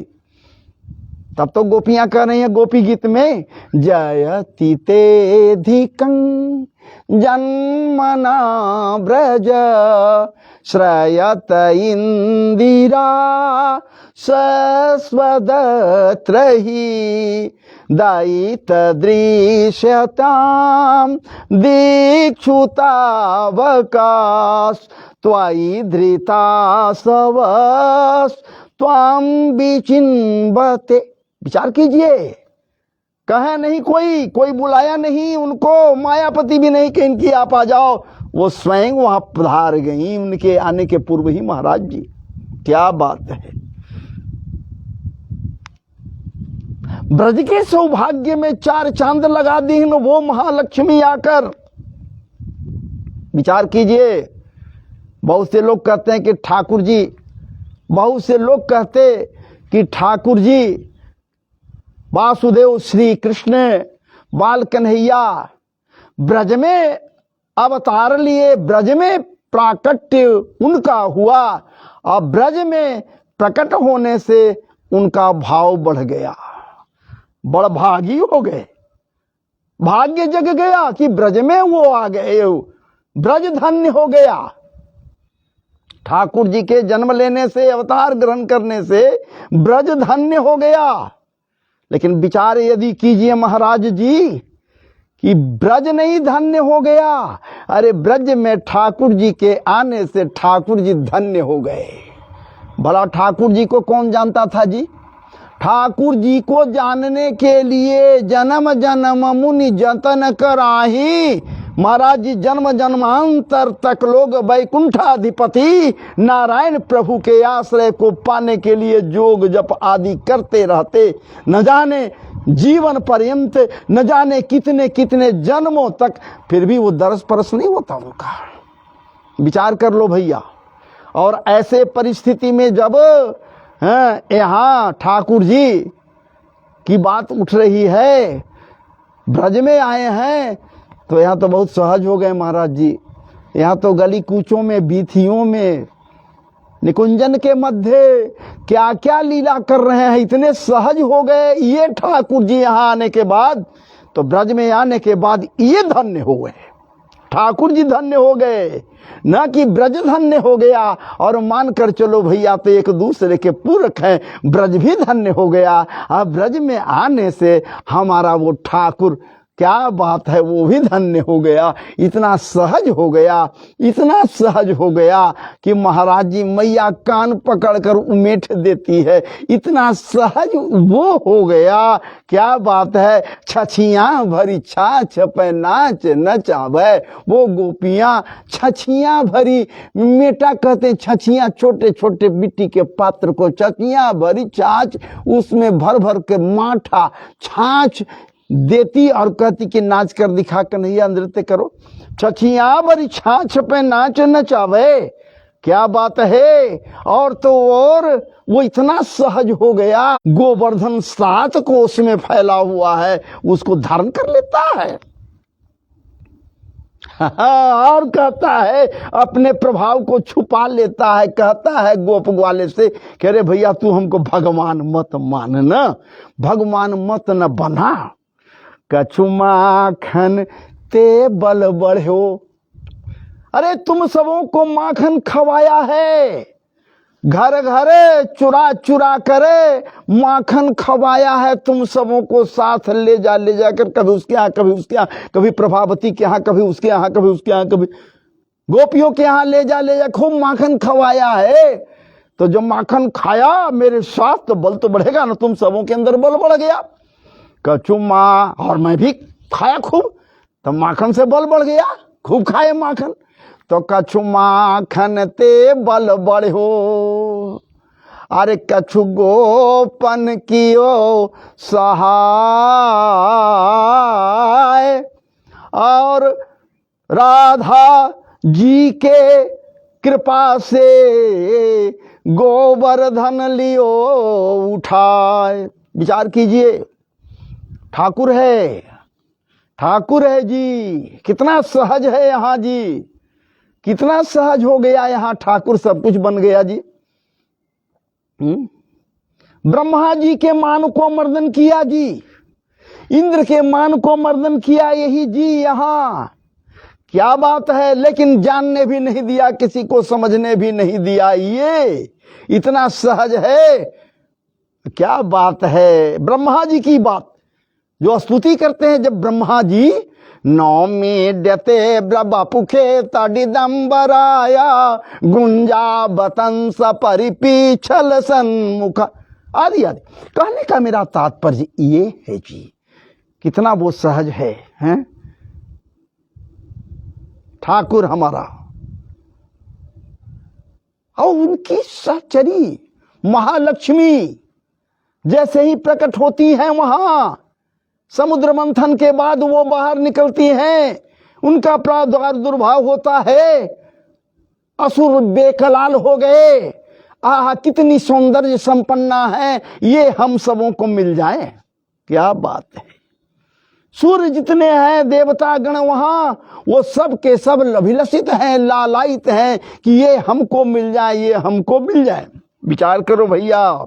Speaker 1: तब तो गोपियां कह रही हैं गोपी गीत में, जयति तेधिकं जन्मना ब्रज श्रयत इंदिरा सस्वदत्रहि दायित दृश्यतां दीक्षुतावकाश त्वायि धृता सवस त्वां विचिन्वते। विचार कीजिए, कहे नहीं कोई बुलाया नहीं उनको, मायापति भी नहीं कि इनकी आप आ जाओ, वो स्वयं वहां पधार गई उनके आने के पूर्व ही महाराज जी। क्या बात है। ब्रज के सौभाग्य में चार चांद लगा दी वो महालक्ष्मी आकर। विचार कीजिए, बहुत से लोग कहते हैं कि ठाकुर जी, बहुत से लोग कहते कि ठाकुर जी वासुदेव श्री कृष्ण बाल कन्हैया ब्रज में अवतार लिए, ब्रज में प्राकट्य उनका हुआ और ब्रज में प्रकट होने से उनका भाव बढ़ गया, बड़ भागी हो गए, भाग्य जग गया कि ब्रज में वो आ गए, ब्रज धन्य हो गया। ठाकुर जी के जन्म लेने से, अवतार ग्रहण करने से ब्रज धन्य हो गया। लेकिन विचार यदि कीजिए महाराज जी कि ब्रज नहीं धन्य हो गया, अरे ब्रज में ठाकुर जी के आने से ठाकुर जी धन्य हो गए। भला ठाकुर जी को कौन जानता था जी? ठाकुर जी को जानने के लिए जन्म जन्म मुनि जतन कराही। महाराज जी जन्म जन्मांतर तक लोग वैकुंठाधिपति नारायण प्रभु के आश्रय को पाने के लिए जोग जप आदि करते रहते, न जाने जीवन पर्यंत, न जाने कितने कितने जन्मों तक, फिर भी वो दरस परस नहीं होता उनका। विचार कर लो भैया। और ऐसे परिस्थिति में जब यहाँ ठाकुर जी की बात उठ रही है, ब्रज में आए हैं, तो यहाँ तो बहुत सहज हो गए महाराज जी। यहाँ तो गली कूचों में, बीथियों में, निकुंजन के मध्य क्या क्या लीला कर रहे हैं, इतने सहज हो गए ये ठाकुर जी यहाँ आने के बाद। तो ब्रज में आने के बाद ये धन्य हो गए, ठाकुर जी धन्य हो गए, न कि ब्रज धन्य हो गया। और मान कर चलो भैया तो एक दूसरे के पूरक हैं, ब्रज भी धन्य हो गया। अब ब्रज में आने से हमारा वो ठाकुर, क्या बात है, वो भी धन्य हो गया। इतना सहज हो गया, इतना सहज हो गया कि महाराज जी मैया कान पकड़कर उमेठ देती है, इतना सहज वो हो गया। क्या बात है। छछियां भरी छाछ पे नाच नचावे, वो गोपियां छछियां भरी, मेटा कहते छछियां, छोटे छोटे मिट्टी के पात्र को छछियां भरी छाछ, उसमें भर भर के माठा छाछ देती और कहती कि नाच कर दिखा कन्हैया, नृत्य करो। छछियां भरी छाछ पे नाच नचावे, क्या बात है। और तो और वो इतना सहज हो गया, गोवर्धन 7 कोस में फैला हुआ है, उसको धारण कर लेता है। और कहता है अपने प्रभाव को छुपा लेता है, कहता है गोप ग्वाले से, कह रहे भैया तू हमको भगवान मत मानना, भगवान मत न बना, कछु माखन ते बल बढ़ो। अरे तुम सबों को माखन खवाया है, घर घर चुरा चुरा करे माखन खवाया है तुम सबों को, साथ ले जाकर कभी उसके यहाँ, कभी उसके यहाँ, कभी प्रभावती के यहाँ, कभी उसके यहाँ, कभी उसके यहाँ, कभी गोपियों के यहाँ ले जा खूब माखन खवाया है। तो जब माखन खाया मेरे साथ तो बल तो बढ़ेगा ना, तुम सबों के अंदर बल बढ़ गया। कछु माँ, और मैं भी खाया खूब, तो माखन से बल बढ़ गया, खूब खाए माखन। तो कछु माखन ते बल बढ़ो, अरे कछु गोपन कियो सहाय, और राधा जी के कृपा से गोवर्धन लियो उठाए। विचार कीजिए, ठाकुर है, ठाकुर है जी, कितना सहज है यहाँ जी, कितना सहज हो गया यहाँ, ठाकुर सब कुछ बन गया जी। ब्रह्मा जी के मान को मर्दन किया जी, इंद्र के मान को मर्दन किया यही जी यहाँ, क्या बात है। लेकिन जानने भी नहीं दिया, किसी को समझने भी नहीं दिया, ये इतना सहज है, क्या बात है। ब्रह्मा जी की बात जो स्तुति करते हैं, जब ब्रह्मा जी नौमी डते ब्रबापुखे तडिदंबराया गुंजा बतंस परिपीछल सन्मुख आदि आदि। कहने का मेरा तात्पर्य ये है जी, कितना वो सहज है, हैं? ठाकुर हमारा, और उनकी सहचरी महालक्ष्मी जैसे ही प्रकट होती है वहां, समुद्र मंथन के बाद वो बाहर निकलती हैं, उनका प्रादुर्भाव होता है, असुर बेकलाल हो गए। आह, कितनी सौंदर्य संपन्ना है, ये हम सबों को मिल जाए, क्या बात है। सूर्य जितने हैं देवता गण वहां, वो सब के सब अभिलषित हैं, लालायित हैं कि ये हमको मिल जाए, ये हमको मिल जाए। विचार करो भैया।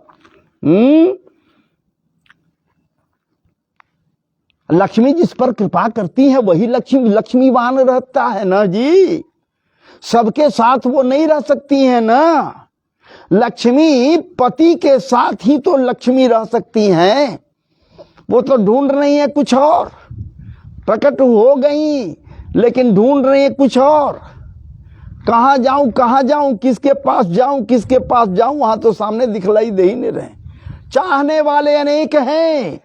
Speaker 1: लक्ष्मी जिस पर कृपा करती है वही लक्ष्मीवान रहता है ना जी, सबके साथ वो नहीं रह सकती है ना। लक्ष्मी पति के साथ ही तो लक्ष्मी रह सकती हैं, वो तो ढूंढ रही है कुछ और, प्रकट हो गई लेकिन ढूंढ रही है कुछ और। कहां जाऊं, किसके पास जाऊं, किसके पास जाऊं, वहां तो सामने दिखलाई दे ही नहीं रहे। चाहने वाले अनेक हैं,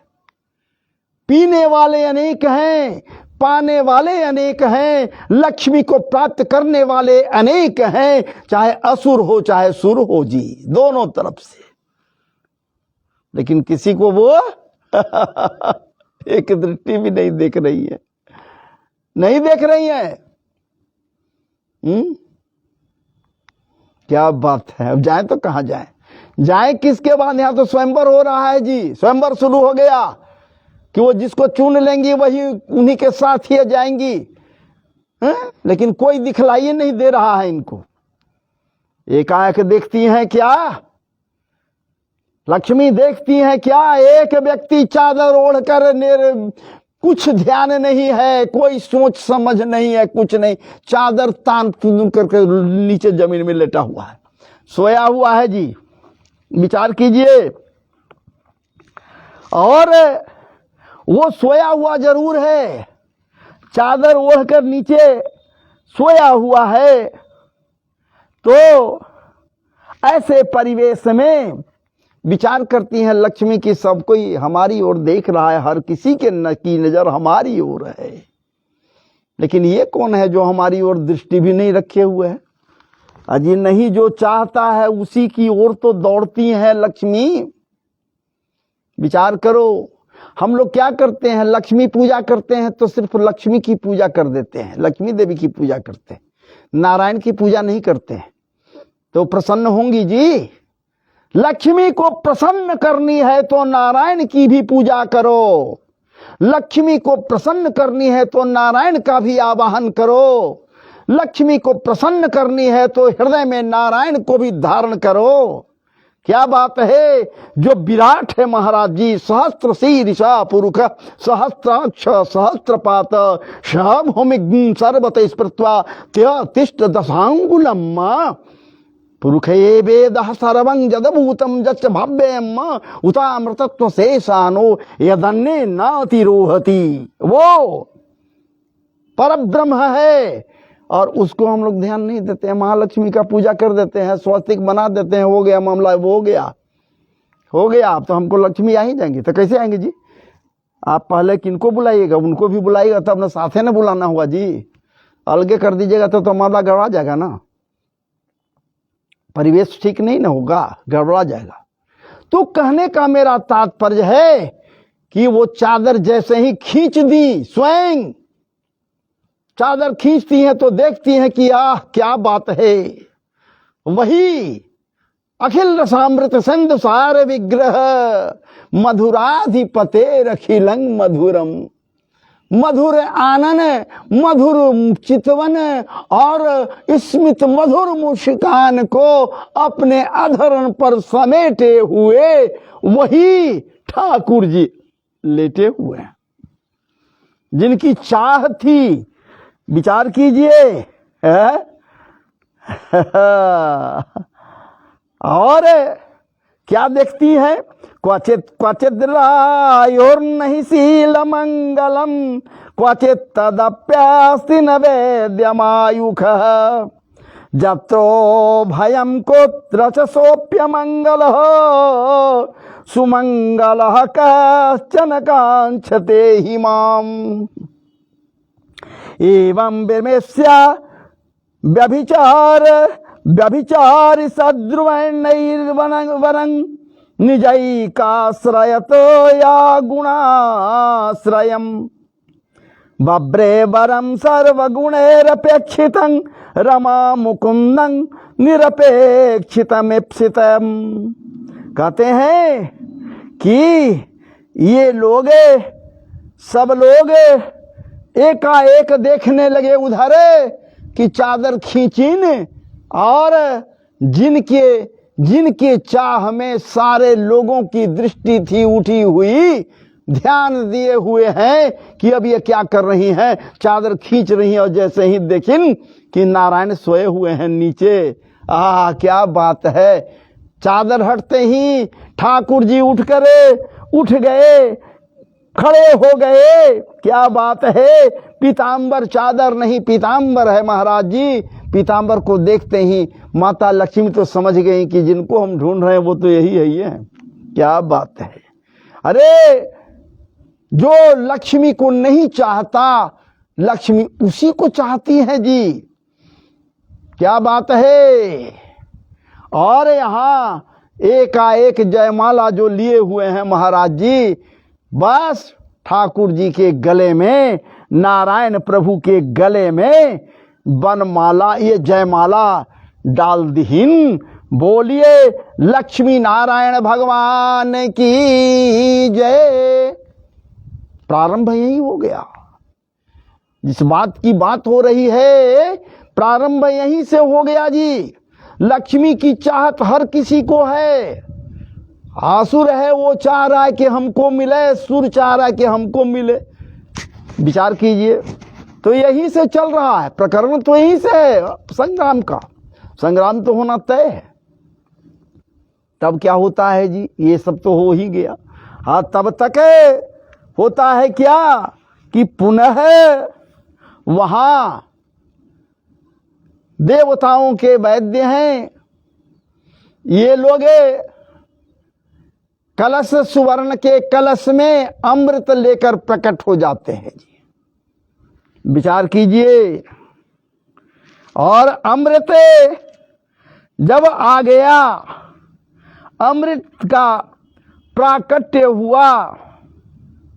Speaker 1: पीने वाले अनेक हैं, पाने वाले अनेक हैं, लक्ष्मी को प्राप्त करने वाले अनेक हैं, चाहे असुर हो चाहे सुर हो जी, दोनों तरफ से। लेकिन किसी को वो एक दृष्टि भी नहीं देख रही है, नहीं देख रही है। क्या बात है। अब जाए तो कहां जाए, जाए किसके बाद। यहां तो स्वयंवर हो रहा है जी, स्वयंवर शुरू हो गया कि वो जिसको चुन लेंगी वही उन्हीं के साथ ही जाएंगी, लेकिन कोई दिखलाई नहीं दे रहा है इनको। एकाएक देखती हैं क्या, लक्ष्मी देखती है क्या, एक व्यक्ति चादर ओढ़कर कुछ ध्यान नहीं है, कोई सोच समझ नहीं है, कुछ नहीं, चादर तान करके नीचे जमीन में लेटा हुआ है, सोया हुआ है जी। विचार कीजिए। और वो सोया हुआ जरूर है, चादर ओढ़कर नीचे सोया हुआ है, तो ऐसे परिवेश में विचार करती हैं लक्ष्मी की सब कोई हमारी ओर देख रहा है, हर किसी की नजर हमारी ओर है, लेकिन ये कौन है जो हमारी ओर दृष्टि भी नहीं रखे हुए है। अजी नहीं, जो चाहता है उसी की ओर तो दौड़ती है लक्ष्मी। विचार करो, हम लोग क्या करते हैं, लक्ष्मी पूजा करते हैं तो सिर्फ लक्ष्मी की पूजा कर देते हैं, लक्ष्मी देवी की पूजा करते हैं, नारायण की पूजा नहीं करते हैं। तो प्रसन्न होंगी जी। लक्ष्मी को प्रसन्न करनी है तो नारायण की भी पूजा करो, लक्ष्मी को प्रसन्न करनी है तो नारायण का भी आवाहन करो, लक्ष्मी को प्रसन्न करनी है तो हृदय में नारायण को भी धारण करो। क्या बात है। जो विराट है महाराज जी, सहस्त्र शीर्षा पुरुष सहस्त्राक्ष सहस्त्रपात शभूमि सर्वत स्मृत्वा तिष्ठ दशांगुलम पुरुष ये वेद सर्वं जदभूतम जच भव्यम उतामृतत्व शेषानो यदन्ने नातिरोहति। वो परब्रह्म है, और उसको हम लोग ध्यान नहीं देते हैं। महालक्ष्मी का पूजा कर देते हैं, स्वस्तिक बना देते हैं, हो गया मामला, वो हो गया। अब तो हमको लक्ष्मी आ ही जाएंगी। तो कैसे आएंगे जी? आप पहले किनको बुलाइएगा? उनको भी बुलाइएगा तब ना, साथे ना बुलाना होगा जी। अलगे कर दीजिएगा तो मामला गड़बड़ा जाएगा ना, परिवेश ठीक नहीं ना होगा, गड़बड़ा जाएगा। तो कहने का मेरा तात्पर्य है कि वो चादर जैसे ही खींच दी, स्वयं चादर खींचती हैं तो देखती हैं कि आह क्या बात है, वही अखिल रसामृत संध सार विग्रह मधुराधिपते रखिलंग मधुरम। मधुर आनन, मधुर चितवन और स्मित मधुर मुस्कान को अपने अधरण पर समेटे हुए वही ठाकुर जी लेटे हुए हैं, जिनकी चाह थी। विचार कीजिए, और क्या देखती है? क्वचित क्वचित रायोर्नहि शील मंगलम क्वचित तदप्यास्ति न वेद्यमायुखः जत्रो भयं कुत्र च सोऽप्य मंगलः सुमंगलः कश्चन कांक्षते हि माम्। एवं विमेष्य व्यभिचार सद्रुवैर्नैर्वरं निजैकाश्रयतो या गुणाश्रयम् बभ्रे वरं सर्वगुणैरपेक्षितं रमा मुकुंदं निरपेक्षितमीप्सितम्। कहते हैं कि ये लोग, सब लोग एकाएक देखने लगे उधर कि चादर खींचीन, और जिनके चाह में सारे लोगों की दृष्टि थी उठी हुई, ध्यान दिए हुए हैं कि अब ये क्या कर रही हैं, चादर खींच रही हैं। और जैसे ही देखिन कि नारायण सोए हुए हैं नीचे, क्या बात है। चादर हटते ही ठाकुर जी उठ गए, खड़े हो गए। क्या बात है, पीतांबर चादर नहीं, पीतांबर है महाराज जी। पीतांबर को देखते ही माता लक्ष्मी तो समझ गई कि जिनको हम ढूंढ रहे हैं वो तो यही है। क्या बात है। अरे जो लक्ष्मी को नहीं चाहता, लक्ष्मी उसी को चाहती है जी। क्या बात है। और यहां एकाएक जयमाला जो लिए हुए हैं महाराज जी, बस ठाकुर जी के गले में, नारायण प्रभु के गले में बनमाला, ये जयमाला डाल दीहिन। बोलिए लक्ष्मी नारायण भगवान की जय। प्रारंभ यही हो गया। जिस बात की बात हो रही है, प्रारंभ यहीं से हो गया जी। लक्ष्मी की चाहत हर किसी को है। आसुर है, वो चाह रहा है कि हमको मिले, सुर चाह रहा है कि हमको मिले। विचार कीजिए, तो यहीं से चल रहा है प्रकरण, तो यहीं से है संग्राम का। संग्राम तो होना तय है। तब क्या होता है जी, ये सब तो हो ही गया। हाँ, तब तक होता है क्या कि पुनः वहां देवताओं के वैद्य हैं, ये लोग कलश, सुवर्ण के कलश में अमृत लेकर प्रकट हो जाते हैं जी। विचार कीजिए, और अमृत जब आ गया, अमृत का प्राकट्य हुआ।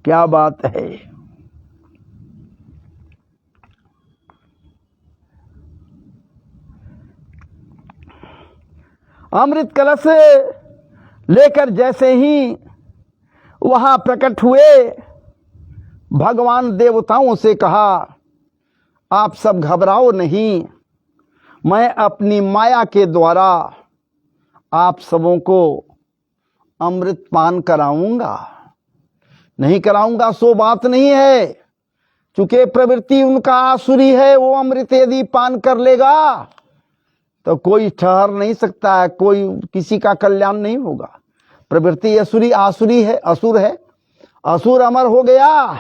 Speaker 1: क्या बात है। अमृत कलश लेकर जैसे ही वहां प्रकट हुए, भगवान देवताओं से कहा, आप सब घबराओ नहीं, मैं अपनी माया के द्वारा आप सबों को अमृत पान कराऊंगा। नहीं कराऊंगा सो बात नहीं है, चूंकि प्रवृत्ति उनका आसुरी है। वो अमृत यदि पान कर लेगा तो कोई ठहर नहीं सकता है, कोई किसी का कल्याण नहीं होगा। प्रवृत्ति आसुरी है, असुर है। असुर अमर हो गया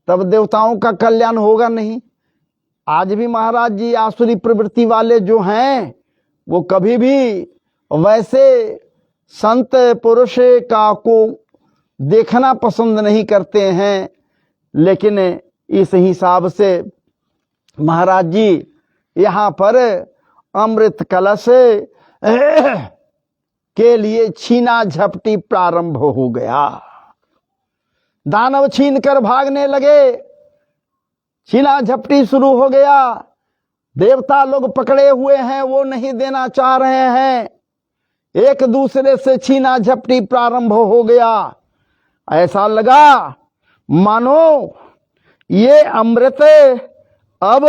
Speaker 1: तब देवताओं का कल्याण होगा नहीं। आज भी महाराज जी आसुरी प्रवृत्ति वाले जो हैं वो कभी भी वैसे संत पुरुष का को देखना पसंद नहीं करते हैं। लेकिन इस हिसाब से महाराज जी यहाँ पर अमृत कलश के लिए छीना झपटी प्रारंभ हो गया। दानव छीन कर भागने लगे, छीना झपटी शुरू हो गया। देवता लोग पकड़े हुए हैं, वो नहीं देना चाह रहे हैं, एक दूसरे से छीना झपटी प्रारंभ हो गया। ऐसा लगा मानो ये अमृत अब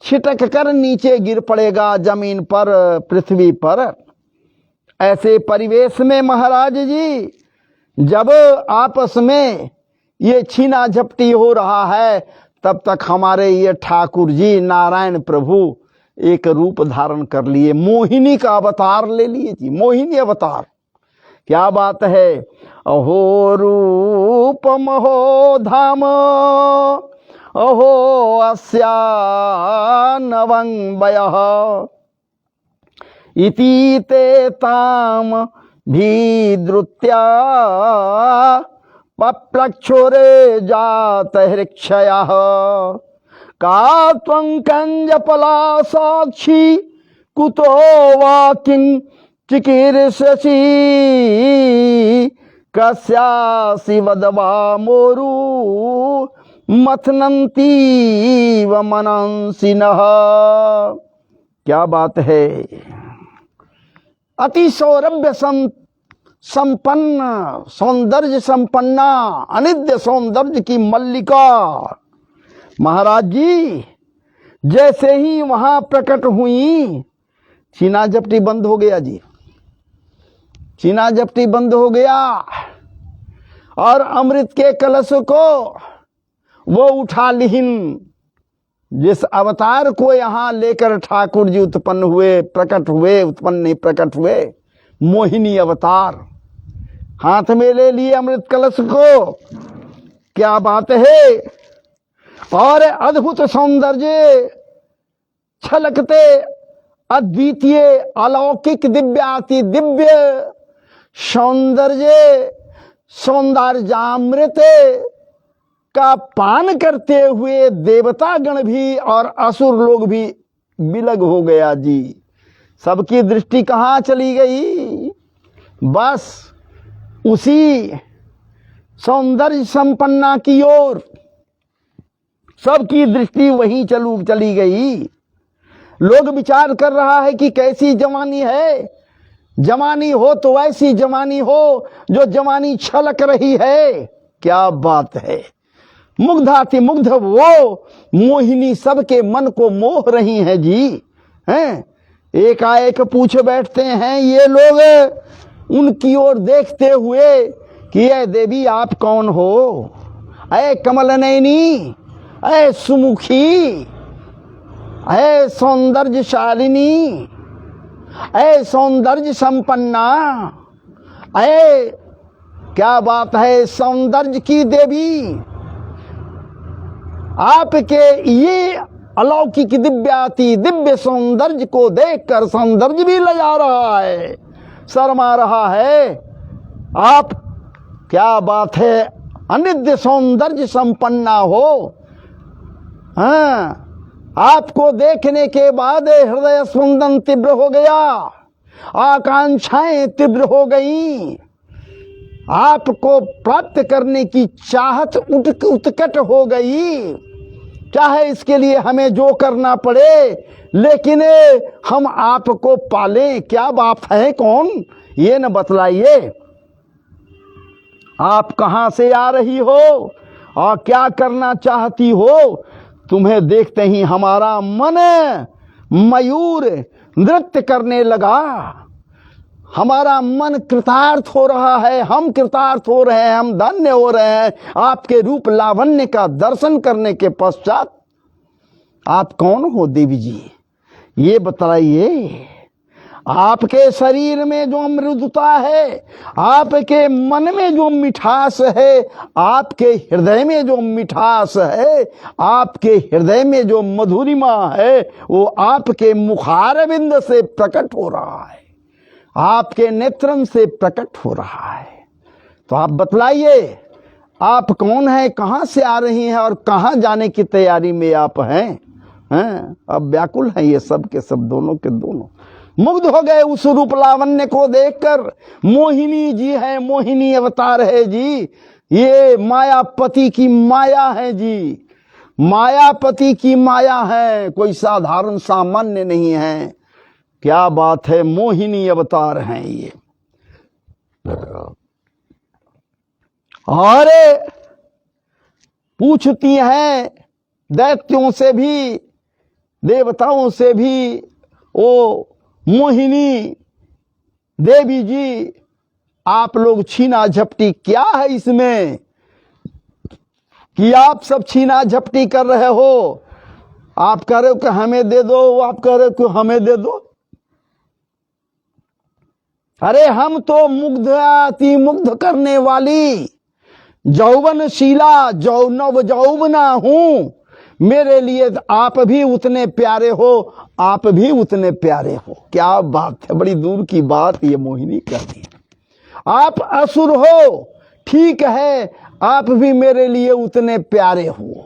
Speaker 1: छिटक कर नीचे गिर पड़ेगा जमीन पर, पृथ्वी पर। ऐसे परिवेश में महाराज जी जब आपस में ये छीना झपटी हो रहा है, तब तक हमारे ये ठाकुर जी नारायण प्रभु एक रूप धारण कर लिए, मोहिनी का अवतार ले लिए जी, मोहिनी अवतार। क्या बात है। अहो रूपम हो धाम, अहो अस्या नवं वयः, इति ते ताम भीद्रुत्या पप्लक्षोरे जात हृक्षयः, का त्वं कंजपला साक्षी कुतो वा किं चिकीर्षसि, कस्यासि वदवा मोरु मथनन्ति व मनंसिनः। क्या बात है। अति सौरभ्य संपन्न, सौंदर्य संपन्ना, अनिद्य सौंदर्य की मल्लिका महाराज जी जैसे ही वहां प्रकट हुई, छीना झपटी बंद हो गया जी, छीना झपटी बंद हो गया। और अमृत के कलश को वो उठा लिहिन, जिस अवतार को यहाँ लेकर ठाकुर जी उत्पन्न हुए, प्रकट हुए, उत्पन्न नहीं प्रकट हुए, मोहिनी अवतार, हाथ में ले लिए अमृत कलश को। क्या बात है। और अद्भुत सौंदर्य छलकते, अद्वितीय अलौकिक दिव्याति दिव्य सौंदर्य, सौंदर्यामृत का पान करते हुए देवता गण भी और असुर लोग भी विलग हो गया जी। सबकी दृष्टि कहाँ चली गई, बस उसी सौंदर्य संपन्ना की ओर सबकी दृष्टि वहीं चली गई। लोग विचार कर रहा है कि कैसी जवानी है, जवानी हो तो ऐसी जवानी हो जो जवानी छलक रही है। क्या बात है। मुग्धाति मुग्ध वो मोहिनी सबके मन को मोह रही है जी। हैं एकाएक पूछ बैठते हैं ये लोग उनकी ओर देखते हुए कि ये देवी आप कौन हो, ऐ कमल नयनी, ऐ सुमुखी, ऐ सौंदर्यशालिनी, ऐ सौंदर्य संपन्ना, ऐ क्या बात है सौंदर्य की देवी, आपके ये अलौकिक दिव्याति दिव्य सौंदर्य को देखकर सौंदर्य भी लजा रहा है, शर्मा रहा है। आप क्या बात है अनिद्य सौंदर्य संपन्ना हो। हाँ, आपको देखने के बाद हृदय स्पंदन तीव्र हो गया, आकांक्षाएं तीव्र हो गई, आपको प्राप्त करने की चाहत उत्कट हो गई। चाहे इसके लिए हमें जो करना पड़े, लेकिन हम आपको पालें। क्या बात है, कौन ये न बतलाइए। आप कहां से आ रही हो और क्या करना चाहती हो। तुम्हें देखते ही हमारा मन मयूर नृत्य करने लगा, हमारा मन कृतार्थ हो रहा है, हम कृतार्थ हो रहे हैं, हम धन्य हो रहे हैं आपके रूप लावण्य का दर्शन करने के पश्चात। आप कौन हो देवी जी, ये बताइए। आपके शरीर में जो अमृतता है, आपके मन में जो मिठास है, आपके हृदय में जो मिठास है, आपके हृदय में जो मधुरिमा है, वो आपके मुखारविंद से प्रकट हो रहा है, आपके नेत्रन से प्रकट हो रहा है। तो आप बतलाइए, आप कौन है, कहां से आ रही हैं और कहां जाने की तैयारी में आप हैं? अब व्याकुल हैं ये सब के सब, दोनों के दोनों मुग्ध हो गए उस रूप लावण्य को देखकर। मोहिनी जी है, मोहिनी अवतार है जी, ये मायापति की माया है जी, मायापति की माया है, कोई साधारण सामान्य नहीं है। क्या बात है, मोहिनी अवतार हैं ये। और पूछती हैं दैत्यों से भी, देवताओं से भी, ओ मोहिनी देवी जी, आप लोग छीना झपटी क्या है इसमें कि आप सब छीना झपटी कर रहे हो? आप कह रहे हो कि हमें दे दो, आप कह रहे हो कि हमें दे दो। अरे हम तो मुग्ध, अति मुग्ध करने वाली जौवनशीला नव जौवना हूं, मेरे लिए आप भी उतने प्यारे हो, आप भी उतने प्यारे हो। क्या बात है, बड़ी दूर की बात ये मोहिनी कहती है। आप असुर हो, ठीक है, आप भी मेरे लिए उतने प्यारे हो।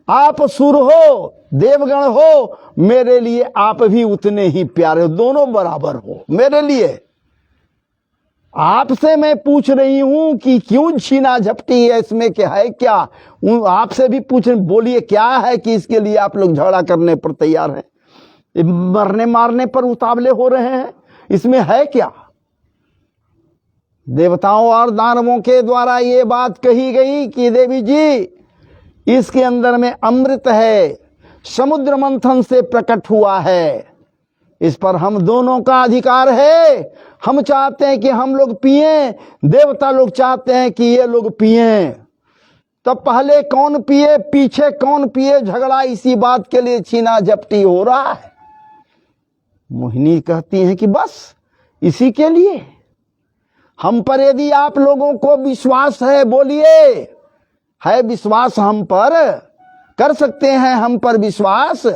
Speaker 1: आप सुर हो, देवगण हो, मेरे लिए आप भी उतने ही प्यारे हो, दोनों बराबर हो मेरे लिए। आपसे मैं पूछ रही हूं कि क्यों छीना झपटी है, इसमें क्या है? क्या आपसे भी पूछ, बोलिए क्या है कि इसके लिए आप लोग झगड़ा करने पर तैयार हैं, मरने मारने पर उतावले हो रहे हैं? इसमें है क्या? देवताओं और दानवों के द्वारा ये बात कही गई कि देवी जी, इसके अंदर में अमृत है, समुद्र मंथन से प्रकट हुआ है, इस पर हम दोनों का अधिकार है। हम चाहते हैं कि हम लोग पिए, देवता लोग चाहते हैं कि ये लोग पिए। तब पहले कौन पिए, पीछे कौन पिए, झगड़ा इसी बात के लिए छीना झपटी हो रहा है। मोहिनी कहती हैं कि बस इसी के लिए हम पर यदि आप लोगों को विश्वास है, बोलिए है विश्वास हम पर? कर सकते हैं हम पर विश्वास?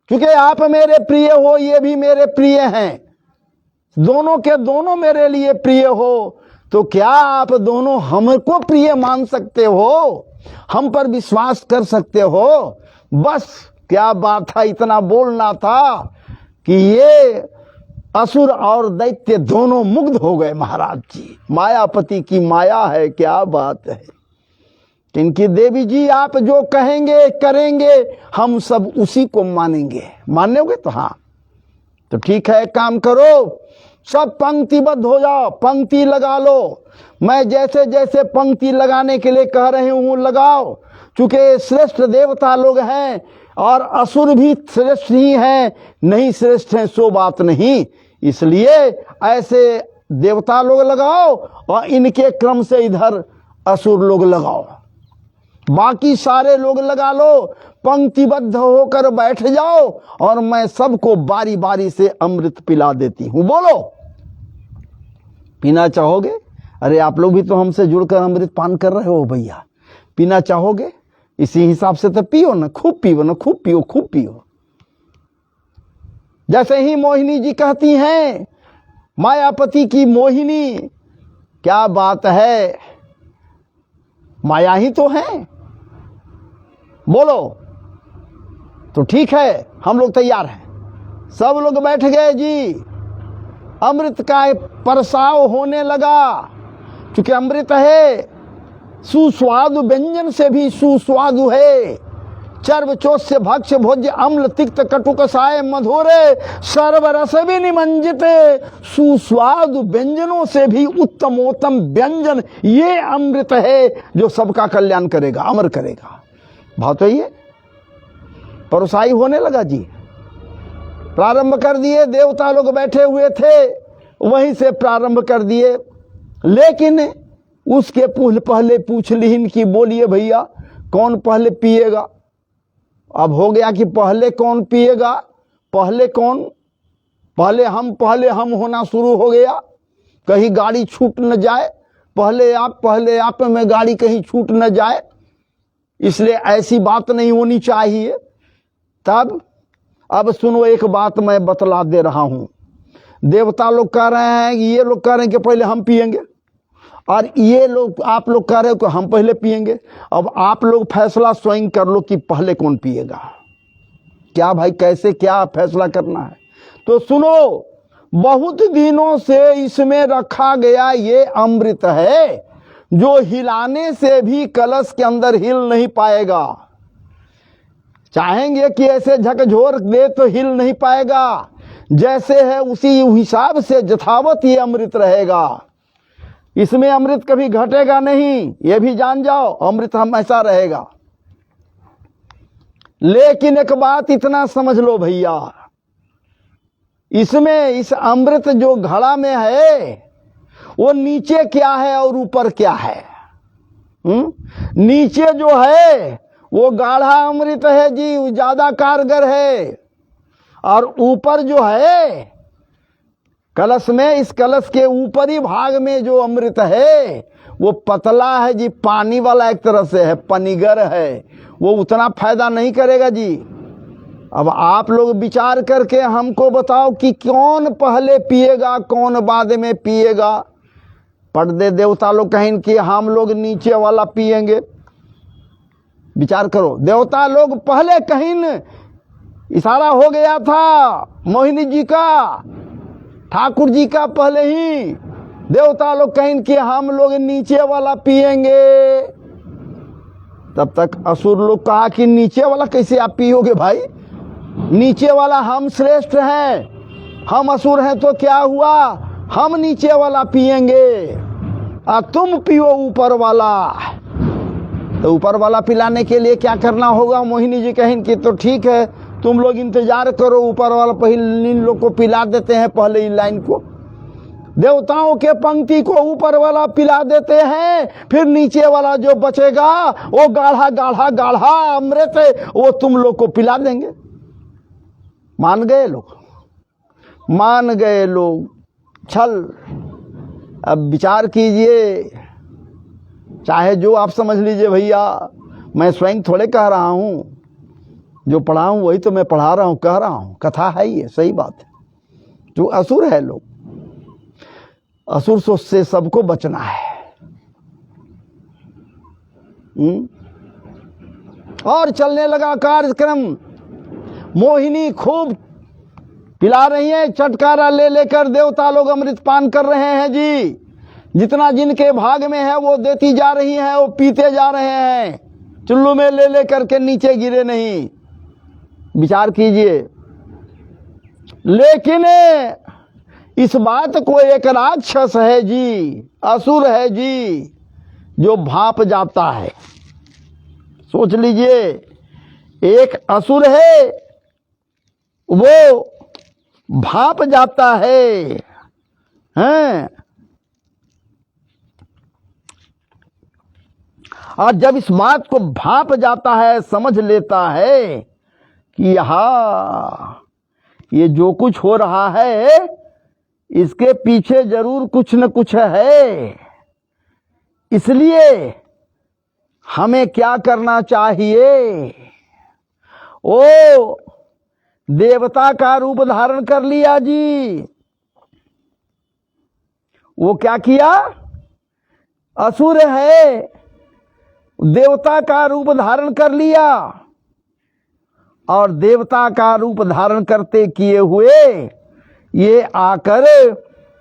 Speaker 1: क्योंकि आप मेरे प्रिय हो, ये भी मेरे प्रिय हैं, दोनों के दोनों मेरे लिए प्रिय हो, तो क्या आप दोनों हमको प्रिय मान सकते हो? हम पर विश्वास कर सकते हो? बस क्या बात था, इतना बोलना था कि ये असुर और दैत्य दोनों मुग्ध हो गए महाराज जी। मायापति की माया है, क्या बात है। इनकी देवी जी, आप जो कहेंगे करेंगे, हम सब उसी को मानेंगे। मानोगे तो हाँ, तो ठीक है, काम करो, सब पंक्तिबद्ध हो जाओ, पंक्ति लगा लो। मैं जैसे जैसे पंक्ति लगाने के लिए कह रही हूं लगाओ, क्योंकि श्रेष्ठ देवता लोग हैं और असुर भी श्रेष्ठ ही हैं, नहीं श्रेष्ठ हैं सो बात नहीं, इसलिए ऐसे देवता लोग लगाओ और इनके क्रम से इधर असुर लोग लगाओ, बाकी सारे लोग लगा लो, पंक्तिबद्ध होकर बैठ जाओ और मैं सबको बारी बारी से अमृत पिला देती हूं। बोलो, पीना चाहोगे? अरे आप लोग भी तो हमसे जुड़कर अमृत पान कर रहे हो भैया, पीना चाहोगे? इसी हिसाब से तो पियो ना, खूब पियो ना, खूब पियो, खूब पियो। जैसे ही मोहिनी जी कहती हैं, मायापति की मोहिनी, क्या बात है, माया ही तो है। बोलो, तो ठीक है, हम लोग तैयार हैं। सब लोग बैठ गए जी। अमृत का परसाव होने लगा, क्योंकि अमृत है, सुस्वादु व्यंजन से भी सुस्वादु है। चर्व चोष्य भक्ष्य भोज्य अम्ल तिक्त कटु कसाय मधुरे सर्वरस विनिमंजित, सुस्वादु व्यंजनों से भी उत्तमोत्तम व्यंजन ये अमृत है जो सबका कल्याण करेगा, अमर करेगा। भाव तो ये परोसाई होने लगा जी। प्रारंभ कर दिए, देवता लोग बैठे हुए थे, वहीं से प्रारंभ कर दिए। लेकिन उसके पहले पूछ लीन कि बोलिए भैया कौन पहले पिएगा? अब हो गया कि पहले कौन पिएगा, पहले कौन पहले हम होना शुरू हो गया, कहीं गाड़ी छूट न जाए, पहले आप में गाड़ी कहीं छूट न जाए, इसलिए ऐसी बात नहीं होनी चाहिए। तब अब सुनो, एक बात मैं बतला दे रहा हूं। देवता लोग कह रहे हैं, ये लोग कह रहे हैं कि पहले हम पिएंगे, और ये लोग, आप लोग कह रहे हो कि हम पहले पिएंगे। अब आप लोग फैसला स्वयं कर लो कि पहले कौन पिएगा। क्या भाई, कैसे क्या फैसला करना है? तो सुनो, बहुत दिनों से इसमें रखा गया ये अमृत है जो हिलाने से भी कलश के अंदर हिल नहीं पाएगा। चाहेंगे कि ऐसे झकझोर दे तो हिल नहीं पाएगा। जैसे है उसी हिसाब से यथावत ये अमृत रहेगा। इसमें अमृत कभी घटेगा नहीं, ये भी जान जाओ, अमृत हमेशा रहेगा। लेकिन एक बात इतना समझ लो भैया, इसमें इस अमृत जो घड़ा में है वो नीचे क्या है और ऊपर क्या है? नीचे जो है वो गाढ़ा अमृत है जी, ज्यादा कारगर है। और ऊपर जो है कलश में, इस कलश के ऊपरी भाग में जो अमृत है वो पतला है जी, पानी वाला एक तरह से है, पनीगर है, वो उतना फायदा नहीं करेगा जी। अब आप लोग विचार करके हमको बताओ कि कौन पहले पिएगा, कौन बाद में पिएगा। पर्दे देवता लोग कहें कि हम लोग नीचे वाला पिएंगे। विचार करो, देवता लोग पहले कहीं इशारा हो गया था मोहिनी जी का, ठाकुर जी का, पहले ही देवता लोग कहें कि हम लोग नीचे वाला पिएंगे। तब तक असुर लोग कहा कि नीचे वाला कैसे आप पियोगे भाई, नीचे वाला हम श्रेष्ठ हैं, हम असुर हैं तो क्या हुआ, हम नीचे वाला पिएंगे और तुम पियो ऊपर वाला। तो ऊपर वाला पिलाने के लिए क्या करना होगा? मोहिनी जी कहें कि तो ठीक है, तुम लोग इंतजार करो, ऊपर वाला पहले इन लोग को पिला देते हैं, पहले इन लाइन को, देवताओं के पंक्ति को ऊपर वाला पिला देते हैं, फिर नीचे वाला जो बचेगा वो गाढ़ा गाढ़ा गाढ़ा अमृत है, वो तुम लोग को पिला देंगे। मान गए लोग, मान गए लोग। छल। अब विचार कीजिए, चाहे जो आप समझ लीजिए भैया, मैं स्वयं थोड़े कह रहा हूं, जो पढ़ा हूं वही तो मैं पढ़ा रहा हूं, कह रहा हूं, कथा है ये, सही बात है। जो असुर है लोग, असुर से सबको बचना है। और चलने लगा कार्यक्रम। मोहिनी खूब पिला रही है, चटकारा ले लेकर देवता लोग अमृत पान कर रहे हैं जी। जितना जिनके भाग में है वो देती जा रही है, वो पीते जा रहे हैं, चुल्लू में ले ले करके नीचे गिरे नहीं। विचार कीजिए। लेकिन इस बात को एक राक्षस है जी, असुर है जी, जो भाप जाता है। सोच लीजिए, एक असुर है वो भाप जाता है, हैं? और जब इस बात को भाप जाता है, समझ लेता है कि यहाँ ये जो कुछ हो रहा है इसके पीछे जरूर कुछ न कुछ है, इसलिए हमें क्या करना चाहिए? ओ देवता का रूप धारण कर लिया जी। वो क्या किया? असुर है, देवता का रूप धारण कर लिया, और देवता का रूप धारण करते किए हुए ये आकर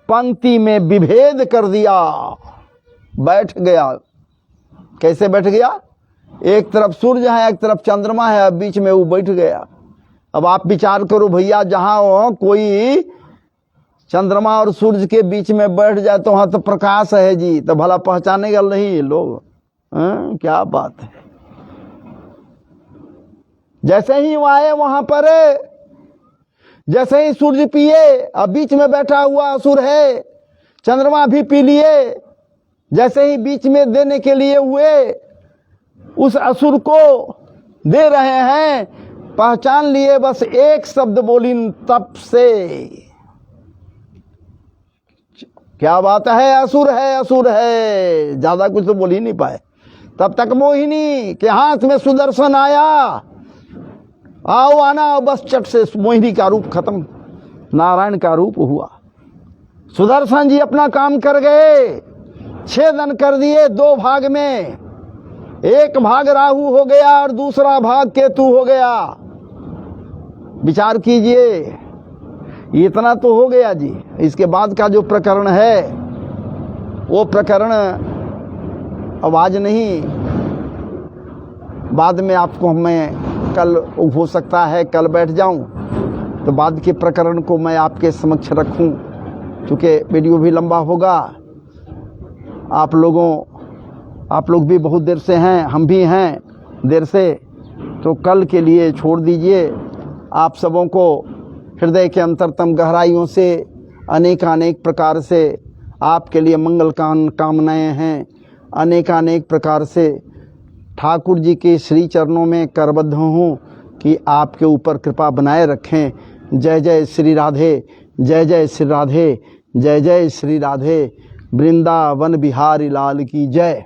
Speaker 1: पंक्ति में विभेद कर दिया, बैठ गया। कैसे बैठ गया? एक तरफ सूर्य है, एक तरफ चंद्रमा है, अब बीच में वो बैठ गया। अब आप विचार करो भैया, जहां कोई चंद्रमा और सूर्य के बीच में बैठ जाए तो वहां तो प्रकाश है जी, तो भला पहचानेगा नहीं लोग? क्या बात है। जैसे ही वो आए वहां पर, जैसे ही सूर्य पिए, अब बीच में बैठा हुआ असुर है, चंद्रमा भी पी लिए, जैसे ही बीच में देने के लिए हुए, उस असुर को दे रहे हैं, पहचान लिए, बस एक शब्द बोली, तप से। क्या बात है, असुर है, असुर है, ज्यादा कुछ तो बोल ही नहीं पाए। तब तक मोहिनी के हाथ में सुदर्शन आया, आओ आना, बस चट से मोहिनी का रूप खत्म, नारायण का रूप हुआ। सुदर्शन जी अपना काम कर गए, छेदन कर दिए दो भाग में, एक भाग राहु हो गया और दूसरा भाग केतु हो गया। विचार कीजिए, इतना तो हो गया जी। इसके बाद का जो प्रकरण है वो प्रकरण अब आज नहीं, बाद में आपको मैं कल, हो सकता है कल बैठ जाऊं तो बाद के प्रकरण को मैं आपके समक्ष रखूं, क्योंकि वीडियो भी लंबा होगा। आप लोग भी बहुत देर से हैं, हम भी हैं देर से, तो कल के लिए छोड़ दीजिए। आप सबों को हृदय के अंतरतम गहराइयों से अनेक प्रकार से आपके लिए मंगल कामनाएं हैं। अनेक प्रकार से ठाकुर जी के श्री चरणों में करबद्ध हूँ कि आपके ऊपर कृपा बनाए रखें। जय जय श्री राधे, जय जय श्री राधे, जय जय श्री राधे। वृंदावन बिहारी लाल की जय।